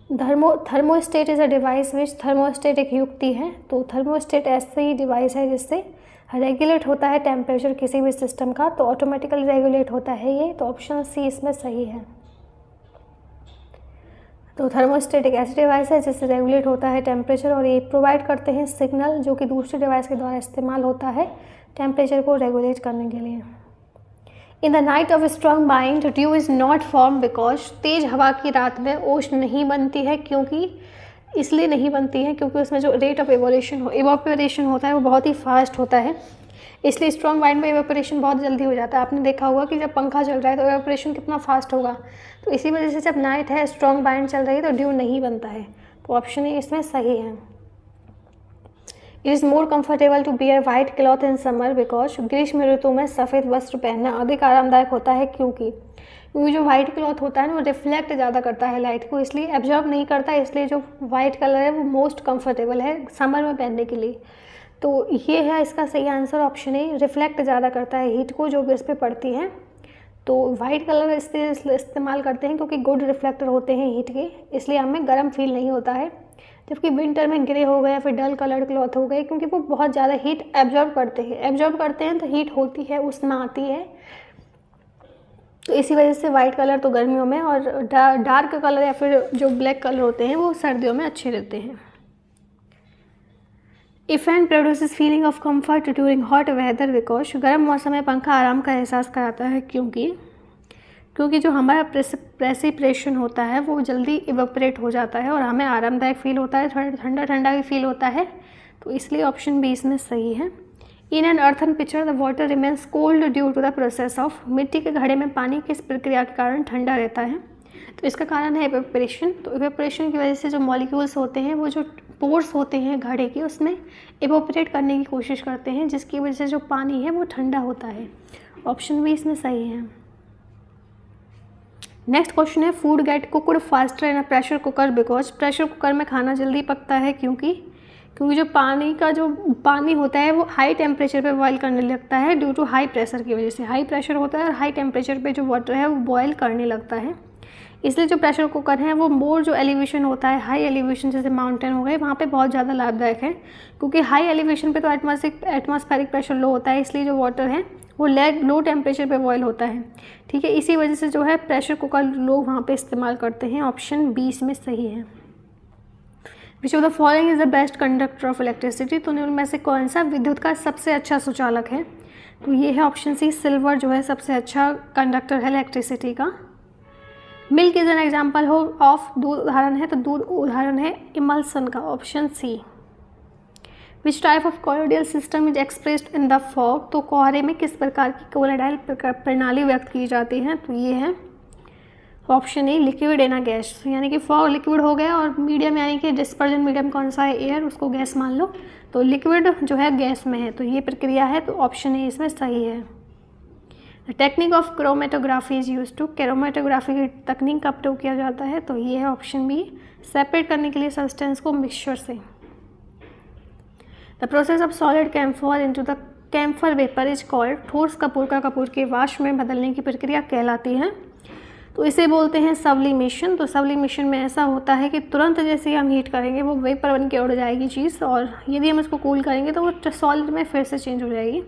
Thermostat is a device which, thermostat एक युक्ति है। तो थर्मोस्टेट ऐसी डिवाइस है जिससे रेगुलेट होता है टेम्परेचर किसी भी सिस्टम का, तो ऑटोमेटिकली रेगुलेट होता है ये। तो ऑप्शन सी इसमें सही है। तो थर्मोस्टेट एक ऐसी डिवाइस है जिससे रेगुलेट होता है टेम्परेचर और ये प्रोवाइड करते हैं सिग्नल जो कि दूसरे डिवाइस के द्वारा इस्तेमाल होता है टेम्परेचर को रेगुलेट करने के लिए। In the night of strong wind dew is not formed because तेज हवा की रात में ओश नहीं बनती है, क्योंकि इसलिए नहीं बनती है क्योंकि उसमें जो रेट ऑफ इवोपरेशन होता है वो बहुत ही फास्ट होता है, इसलिए स्ट्रॉन्ग बाइंड में इवोपरेशन बहुत जल्दी हो जाता है। आपने देखा होगा कि जब पंखा चल रहा है तो इवोपरेशन कितना फास्ट होगा, तो इसी वजह से जब नाइट है स्ट्रॉन्ग बाइंड चल रही है तो ड्यू नहीं बनता है। तो ऑप्शन ए इसमें सही है। It is more comfortable to wear white cloth in summer because ग्रीष्म ऋतु में सफ़ेद वस्त्र पहनना अधिक आरामदायक होता है, क्योंकि जो वाइट क्लॉथ होता है ना वो रिफ्लेक्ट ज़्यादा करता है लाइट को, इसलिए एब्जॉर्ब नहीं करता है, इसलिए जो वाइट कलर है वो मोस्ट कम्फर्टेबल है समर में पहनने के लिए। तो ये है इसका सही आंसर ऑप्शन ए, रिफ्लेक्ट ज़्यादा करता है हीट को जो भी इस पर पड़ती है। तो वाइट कलर इसलिए इस्तेमाल करते हैं क्योंकि गुड रिफ्लेक्टर होते हैं हीट के, इसलिए हमें गर्म फील नहीं होता है। जबकि विंटर में ग्रे हो गए या फिर डल कलर्ड क्लॉथ हो गए, क्योंकि वो बहुत ज़्यादा हीट एब्जॉर्ब करते हैं तो हीट होती है उसमें आती है, तो इसी वजह से वाइट कलर तो गर्मियों में और डार्क कलर या फिर जो ब्लैक कलर होते हैं वो सर्दियों में अच्छे रहते हैं। A fan produces feeling of comfort during hot weather because गर्म मौसम में पंखा आराम का एहसास कराता है, क्योंकि जो हमारा प्रेसिपिटेशन होता है वो जल्दी इवेपोरेट हो जाता है और हमें आरामदायक फील होता है, थोड़ा ठंडा ठंडा भी फील होता है, तो इसलिए ऑप्शन बी इसमें सही है। In an earthen pitcher the water remains cold due to the process of, मिट्टी के घड़े में पानी किस प्रक्रिया के कारण ठंडा रहता है, तो इसका कारण है इवेपोरेशन। तो इवेपोरेशन की वजह से जो मॉलिक्यूल्स होते हैं वो जो पोर्स होते हैं घड़े के उसमें इवेपोरेट करने की कोशिश करते हैं, जिसकी वजह से जो पानी है वो ठंडा होता है। ऑप्शन बी इसमें सही है। नेक्स्ट क्वेश्चन है food gate cooked faster in a pressure cooker because pressure cooker में खाना जल्दी पकता है, क्योंकि जो पानी होता है वो हाई टेम्परेचर पे बॉयल करने लगता है ड्यू टू हाई प्रेशर की वजह से। हाई प्रेशर होता है और हाई टेम्परेचर पे जो वाटर है वो बॉयल करने लगता है, इसलिए जो प्रेशर कुकर है वो मोर जो एलिवेशन होता है, हाई एलिवेशन जैसे माउंटेन हो गए वहाँ पे बहुत ज़्यादा लाभदायक है, क्योंकि हाई एलिवेशन पे तो एटमॉस्फेरिक प्रेशर लो होता है, इसलिए जो वाटर है वो लो टेम्परेचर पे बॉयल होता है। ठीक है, इसी वजह से जो है प्रेशर कुकर लोग वहाँ पे इस्तेमाल करते हैं। ऑप्शन बी इसमें सही है। Which of the following is the best conductor of electricity, तो उनमें से कौन सा विद्युत का सबसे अच्छा सुचालक है, तो ये है ऑप्शन सी, सिल्वर जो है सबसे अच्छा कंडक्टर है इलेक्ट्रिसिटी का। मिल्क इज एन एग्जाम्पल हो ऑफ, दूध उदाहरण है, तो दूध उदाहरण है इमल्सन का, option C. Which type of colloidal system is expressed in the fog, तो कोहरे में किस प्रकार की कोलोडाइल प्रणाली व्यक्त की जाती है, तो ये है option A, liquid in a gas, यानी कि फॉग लिक्विड हो गया और मीडियम यानी कि डिस्पर्जन मीडियम कौन सा है, एयर, उसको गैस मान लो, तो लिक्विड जो है गैस में है, तो ये प्रक्रिया है, तो ऑप्शन ए इसमें सही है। Technique of chromatography is use to, chromatography की तकनीक का प्रयोग किया जाता है, तो ये है ऑप्शन बी, सेपरेट करने के लिए सब्सटेंस को मिक्सचर से। The process of solid camphor into the camphor vapour is called, ठोस कपूर का कपूर के वाष्प में बदलने की प्रक्रिया कहलाती है, तो इसे बोलते हैं सब्लिमेशन। तो सब्लिमेशन में ऐसा होता है कि तुरंत जैसे ही हम हीट करेंगे वो वेपर बन के उड़ जाएगी चीज़, और यदि हम इसको कूल करेंगे तो वो सॉलिड में फिर से चेंज हो जाएगी।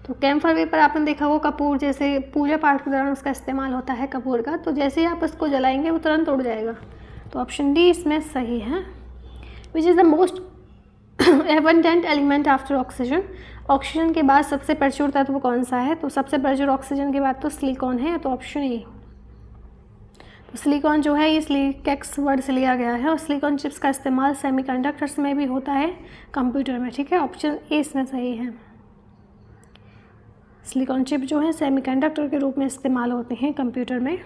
तो कैम्फर वेपर आपने देखा होगा कपूर, जैसे पूजा पाठ के दौरान उसका इस्तेमाल होता है कपूर का, तो जैसे ही आप उसको जलाएंगे वो तुरंत उड़ जाएगा, तो ऑप्शन डी इसमें सही है। विच is the most abundant element after oxygen, oxygen के बाद सबसे प्रचुर तत्व कौन सा है, तो सबसे प्रचुर ऑक्सीजन के बाद तो सिलिकॉन है, तो ऑप्शन ए। तो सिलिकॉन जो है ये सिलिकेक्स वर्ड से लिया गया है, और सिलिकॉन चिप्स का इस्तेमाल सेमीकंडक्टर्स में भी होता है कंप्यूटर में। ठीक है, ऑप्शन ए इसमें सही है। सिलिकॉन चिप जो है सेमीकंडक्टर के रूप में इस्तेमाल होते हैं कंप्यूटर में।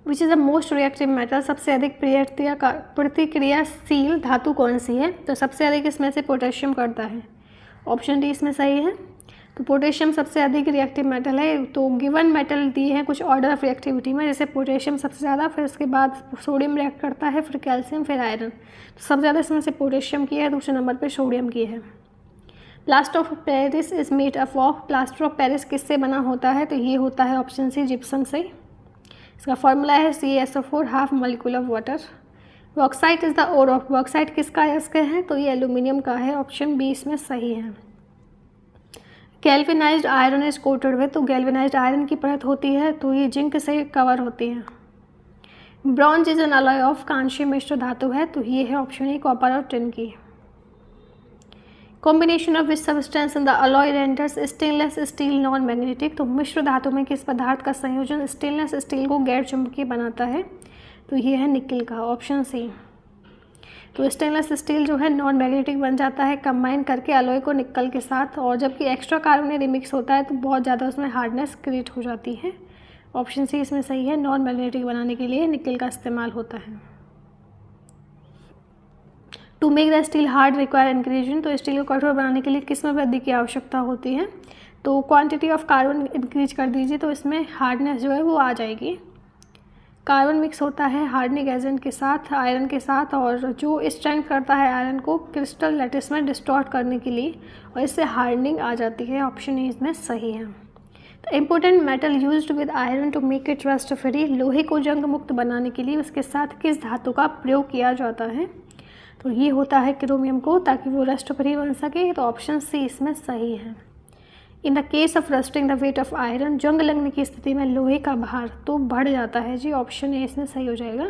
विच is the most reactive metal, सबसे अधिक प्रतिक्रियाशील धातु कौन सी है, तो सबसे अधिक इसमें से पोटेशियम करता है, ऑप्शन डी इसमें सही है। तो पोटेशियम सबसे अधिक रिएक्टिव मेटल है, तो गिवन मेटल दी है कुछ ऑर्डर ऑफ रिएक्टिविटी में, जैसे पोटेशियम सबसे ज़्यादा, फिर उसके बाद सोडियम रिएक्ट करता है, फिर कैल्शियम, फिर आयरन, तो सबसे ज़्यादा इसमें से पोटेशियम की है, दूसरे नंबर पर सोडियम की है। Plaster of Paris is made up of, plaster of Paris किससे बना होता है, तो ये होता है ऑप्शन सी, जिप्सम से। इसका फॉर्मूला है CaSO4 half molecule of water. Bauxite is the ore of, bauxite किसका अयस्क है, तो ये एल्यूमिनियम का है, ऑप्शन बी इसमें सही है। Galvanised iron is coated with, तो गैल्वेनाइज्ड आयरन की परत होती है, तो ये जिंक से कवर होती है। Bronze is an alloy of, कांस्य मिश्र धातु है, तो ये है ऑप्शन ए, कॉपर और टिन की। Combination of which substance in the alloy renders stainless steel non magnetic. तो मिश्र धातु में किस पदार्थ का संयोजन स्टेनलेस स्टील को गैर चुंबकीय बनाता है? तो ये है निकल का, ऑप्शन सी। तो स्टेनलेस स्टील जो है नॉन मैग्नेटिक बन जाता है कंबाइन करके अलॉय को निकल के साथ, और जबकि एक्स्ट्रा कार्बन रिमिक्स होता है तो बहुत ज़्यादा उसमें हार्डनेस क्रिएट हो जाती है। ऑप्शन सी इसमें सही है, नॉन मैग्नेटिक बनाने के लिए निकल का इस्तेमाल होता है। To make the steel hard require इंक्रीजन। तो स्टील को कठोर बनाने के लिए किस में वृद्धि की आवश्यकता होती है? तो क्वांटिटी ऑफ कार्बन इंक्रीज कर दीजिए तो इसमें हार्डनेस जो है वो आ जाएगी। कार्बन मिक्स होता है हार्डनिंग एजेंट के साथ, आयरन के साथ, और जो स्ट्रेंथ करता है आयरन को क्रिस्टल लैटिस में डिस्टॉर्ट करने के लिए, और इससे हार्डनिंग आ जाती है। ऑप्शन ए इसमें सही है। तो important metal used with iron to make it rust free. लोहे को जंग मुक्त बनाने के लिए उसके साथ किस धातु का प्रयोग किया जाता है? तो ये होता है क्रोमियम को, ताकि वो रस्ट फ्री बन सके। तो ऑप्शन सी इसमें सही है। In the case of rusting the weight of iron, जंग लगने की स्थिति में लोहे का भार तो बढ़ जाता है जी। ऑप्शन ए इसमें सही हो जाएगा।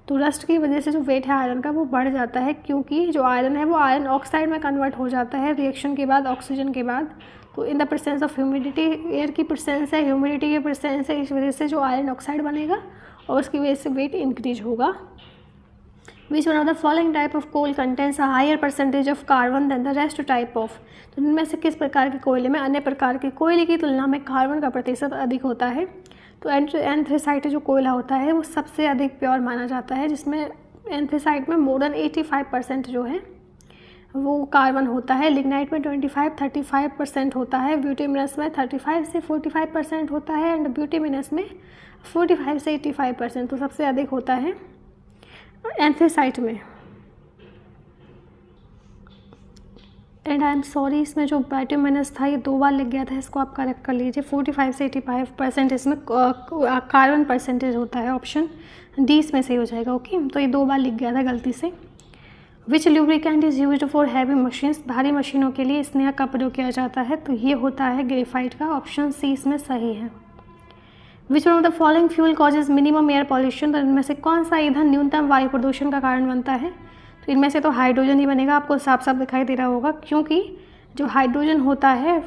तो रस्ट की वजह से जो वेट है आयरन का वो बढ़ जाता है, क्योंकि जो आयरन है वो आयरन ऑक्साइड में कन्वर्ट हो जाता है रिएक्शन के बाद, ऑक्सीजन के बाद। तो in the presence of humidity, air की प्रेजेंस है, ह्यूमिडिटी की प्रेजेंस है, इस वजह से जो आयरन ऑक्साइड बनेगा और उसकी वजह से वेट इंक्रीज होगा। Which one of the following type of coal contains a higher percentage of carbon than the rest type of? तो इनमें से किस प्रकार के कोयले में अन्य प्रकार के कोयले की तुलना में कार्बन का प्रतिशत अधिक होता है? तो एंथ्रेसाइट जो कोयला होता है वो सबसे अधिक प्योर माना जाता है, जिसमें एंथ्रेसाइट में मोर देन 85% जो है वो कार्बन होता है। लिग्नाइट में 35% होता है, ब्यूटेमिनस में 35 से 45% होता है, एंड ब्यूटेमिनस में 45 से 85%। तो सबसे अधिक होता है एंथ्रेसाइट में। एंड आई एम सॉरी, इसमें जो ब्यूटेमिनस था ये 2 बार लिख गया था, इसको आप करेक्ट कर लीजिए। 45 से 85% इसमें कार्बन परसेंटेज होता है। ऑप्शन डी इसमें सही हो जाएगा। ओके, तो ये 2 बार लिख गया था गलती से। Which lubricant is used for heavy machines. भारी मशीनों के लिए स्नेहा का प्रयोग किया जाता है, तो ये होता है ग्रेफाइट का। ऑप्शन सी इसमें सही है। Which one of the following fuel causes minimum air pollution. तो इनमें से कौन सा ईंधन न्यूनतम वायु प्रदूषण का कारण बनता है? तो इनमें से तो हाइड्रोजन ही बनेगा, आपको साफ साफ दिखाई दे रहा होगा, क्योंकि जो हाइड्रोजन होता है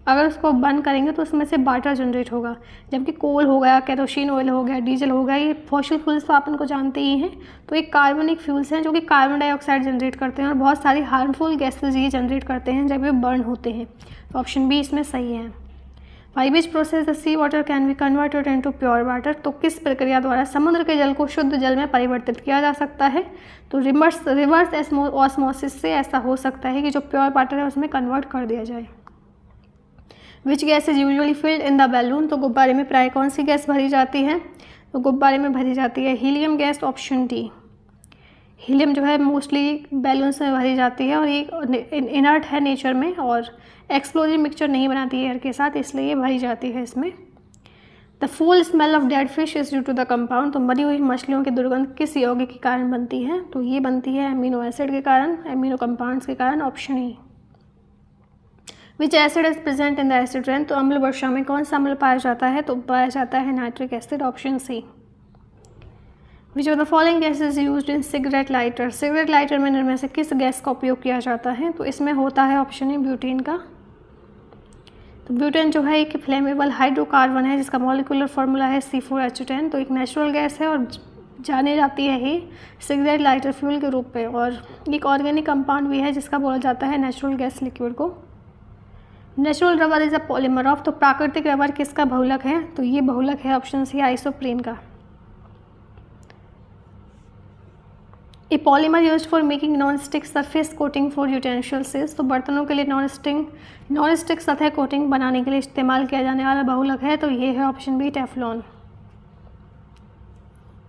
अगर उसको बर्न करेंगे तो उसमें से वाटर जनरेट होगा, जबकि कोल हो गया, केरोसिन ऑयल हो गया, डीजल हो गया, ये फॉसिल फ्यूल्स तो अपन को जानते ही हैं। तो एक कार्बनिक फ्यूल्स हैं जो कि कार्बन डाइऑक्साइड जनरेट करते हैं और बहुत सारी हार्मफुल गैसेज ये जनरेट करते हैं जब ये बर्न होते हैं। तो ऑप्शन बी इसमें सही है। By which process the sea water can be converted into pure water. तो किस प्रक्रिया द्वारा समुद्र के जल को शुद्ध जल में परिवर्तित किया जा सकता है? तो रिवर्स ऑस्मोसिस से ऐसा हो सकता है कि जो प्योर वाटर है उसमें कन्वर्ट कर दिया जाए। Which gas is usually filled in the balloon. तो गुब्बारे में प्राय कौन सी गैस भरी जाती है? तो गुब्बारे में भरी जाती है helium gas. Option D. Helium जो है मोस्टली बैलून्स में भरी जाती है और ये इनर्ट है नेचर में और एक्सप्लोजिव मिक्सचर नहीं बनाती है एयर के साथ, इसलिए ये भरी जाती है इसमें। The foul smell of dead fish is due to the compound. तो मरी हुई मछलियों की दुर्गंध किस यौगिक के कारण बनती है? तो ये बनती है एमिनो एसिड के कारण, एमिनो कंपाउंड्स के कारण। Option A. Which acid is present in the acid rain. तो अम्ल वर्षा में कौन सा अम्ल पाया जाता है? तो पाया जाता है nitric acid. Option C. Which of the following gas is used in cigarette lighter. Cigarette lighter में इनमें से किस गैस का उपयोग किया जाता है? तो इसमें होता है ऑप्शन ए ब्यूटेन का। तो ब्यूटेन जो है एक फ्लेमेबल हाइड्रोकार्बन है जिसका मॉलिक्यूलर फार्मूला है C4H10। तो एक नेचुरल गैस है और जानी जाती है ये सिगरेट लाइटर फ्यूल के रूप में, और एक ऑर्गेनिक कंपाउंड भी है जिसका बोला जाता है नेचुरल गैस लिक्विड को। Natural rubber is a polymer of. तो प्राकृतिक रबर किसका बहुलक है? तो ये बहुलक है ऑप्शन सी आइसोप्रीन का। ए polymer used for making non stick surface coating for utensils. तो बर्तनों के लिए नॉन स्टिक सतह कोटिंग बनाने के लिए इस्तेमाल किया जाने वाला बहुलक है, तो ये है option B Teflon.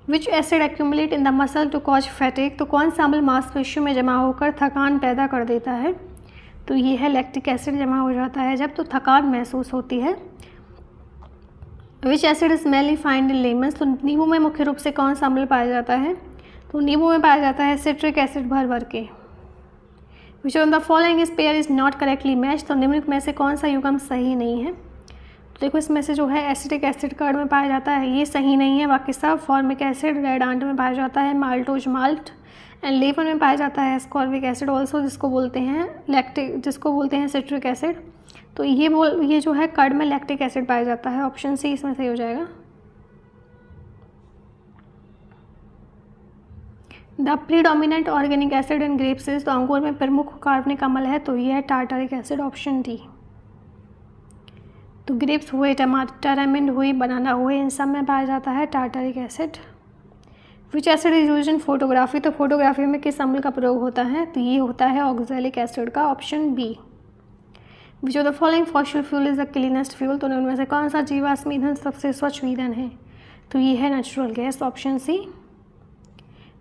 Which acid accumulate in the muscle to cause fatigue. तो कौन सा अम्ल मांसपेशियों में जमा होकर थकान पैदा कर देता है? तो ये है लैक्टिक एसिड जमा हो जाता है जब तो थकान महसूस होती है। विच acid is mainly find in lemons. तो नींबू में मुख्य रूप से कौन सा अम्ल पाया जाता है? तो नींबू में पाया जाता है सिट्रिक एसिड भर के। विच of the following is pair is not correctly match. तो निम्नलिखित में से कौन सा युग्म सही नहीं है? तो देखो इसमें से जो है एसिटिक एसिड कर्ड में पाया जाता है, ये सही नहीं है। बाकी सब फॉर्मिक एसिड रेडांट में पाया जाता है, माल्टोज माल्ट एंड लीवर में पाया जाता है एस्कॉर्बिक एसिड ऑल्सो, जिसको बोलते हैं लैक्टिक, जिसको बोलते हैं सिट्रिक एसिड। तो ये जो है कर्ड में लैक्टिक एसिड पाया जाता है। ऑप्शन सी इसमें सही हो जाएगा। The predominant organic acid in grapes is, तो अंगूर में प्रमुख कार्बनिक अम्ल है, तो ये है टार्टरिक एसिड, ऑप्शन डी। तो ग्रेप्स हुए, टमाटर, एमिंड हुई, बनाना हुए, इन सब में पाया जाता है tartaric acid. Which acid is use in photography, तो फोटोग्राफी में किस अम्ल का प्रयोग होता है, तो ये होता है ऑक्सैलिक एसिड का, option B. Which of the following fossil fuel is the cleanest fuel, तो उनमें से कौन सा जीवाश्म ईंधन सबसे स्वच्छ ईंधन है, तो ये है natural gas, option C.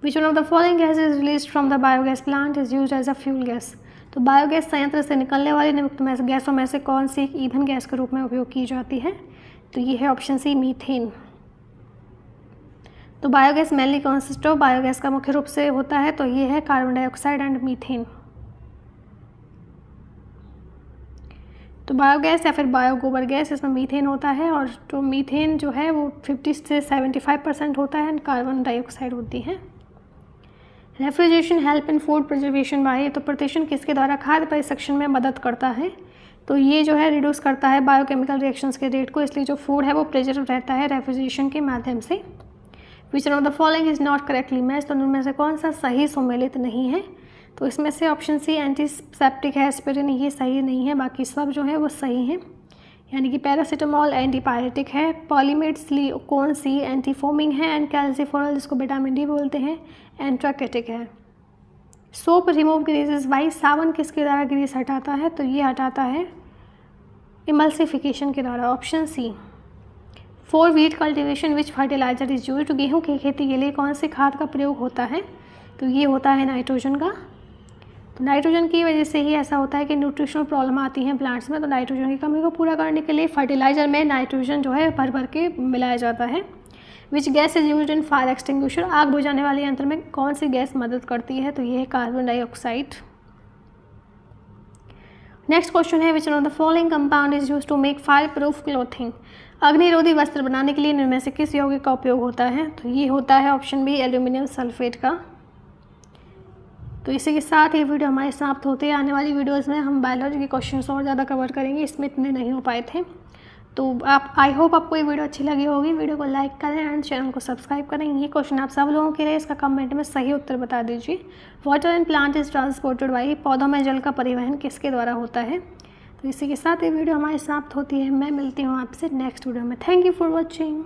Which one of the following gas is release from the biogas plant is use as a fuel gas, तो बायोगैस संयंत्र से निकलने वाली निम्नलिखित में गैसों में से कौन सी ईंधन गैस के रूप में उपयोग की जाती है, तो ये है ऑप्शन सी मीथेन। तो biogas mainly consist of, biogas का मुख्य रूप से होता है, तो ये है कार्बन डाइऑक्साइड एंड मीथेन। तो बायोगैस या फिर बायो गोबर गैस, इसमें मीथेन होता है, और जो मीथेन जो है वो 50 से 75% होता है, एंड कार्बन डाइऑक्साइड होती है। Refrigeration help in food preservation by, तो प्रतिशन किसके द्वारा खाद्य परिसंक्षण में मदद करता है, तो ये जो है रिड्यूस करता है बायोकेमिकल रिएक्शंस के रेट को, इसलिए जो फूड है वो प्रिजर्व रहता है रेफ्रिजरेशन के माध्यम से। विच one of the following is not correctly match, तो उनमें से कौन सा सही सुमेलित नहीं है, तो इसमें से ऑप्शन सी एंटीसेप्टिक है एस्पिरिन, ये सही नहीं है। बाकी सब जो है वो सही है, यानी कि पैरासीटामोल एंटीपायरेटिक है, पॉलीमेड सिलिकॉन सी एंटीफोमिंग है, एंड कैल्सिफोरल जिसको विटामिन डी बोलते हैं एंट्राकेटिक है। सोप रिमूव ग्रीसेस बाई, साबुन किसके द्वारा ग्रीस हटाता है, तो ये हटाता है इमल्सिफिकेशन के द्वारा, option C. For wheat cultivation which fertiliser is used, तो गेहूँ की खेती के लिए कौन से खाद का प्रयोग होता है, तो ये होता है नाइट्रोजन का। तो नाइट्रोजन की वजह से ही ऐसा होता है कि न्यूट्रिशनल प्रॉब्लम आती हैं प्लांट्स में, तो नाइट्रोजन की कमी को पूरा करने के लिए फर्टिलाइजर में नाइट्रोजन जो है भर भर के मिलाया जाता है। Which gas is used in fire extinguisher, आग बुझाने वाले यंत्र में कौन सी गैस मदद करती है, तो ये है कार्बन डाइऑक्साइड। नेक्स्ट क्वेश्चन है which one of the following compound is used to make fireproof clothing, अग्निरोधी वस्त्र बनाने के लिए इनमें से किस यौगिक का उपयोग होता है, तो ये होता है ऑप्शन बी एल्यूमिनियम सल्फेट का। तो इसी के साथ ये वीडियो हमारी समाप्त होती है। आने वाली वीडियोस में हम बायोलॉजी के क्वेश्चंस और ज़्यादा कवर करेंगे, इसमें इतने नहीं हो पाए थे। तो आप आई होप आपको ये वीडियो अच्छी लगी होगी। वीडियो को लाइक करें एंड चैनल को सब्सक्राइब करें। ये क्वेश्चन आप सब लोगों के लिए, इसका कमेंट में सही उत्तर बता दीजिए। Water in plant is transported by, पौधों में जल का परिवहन किसके द्वारा होता है। तो इसी के साथ ये वीडियो हमारी समाप्त होती है। मैं मिलती हूँ आपसे नेक्स्ट वीडियो में। Thank you for watching.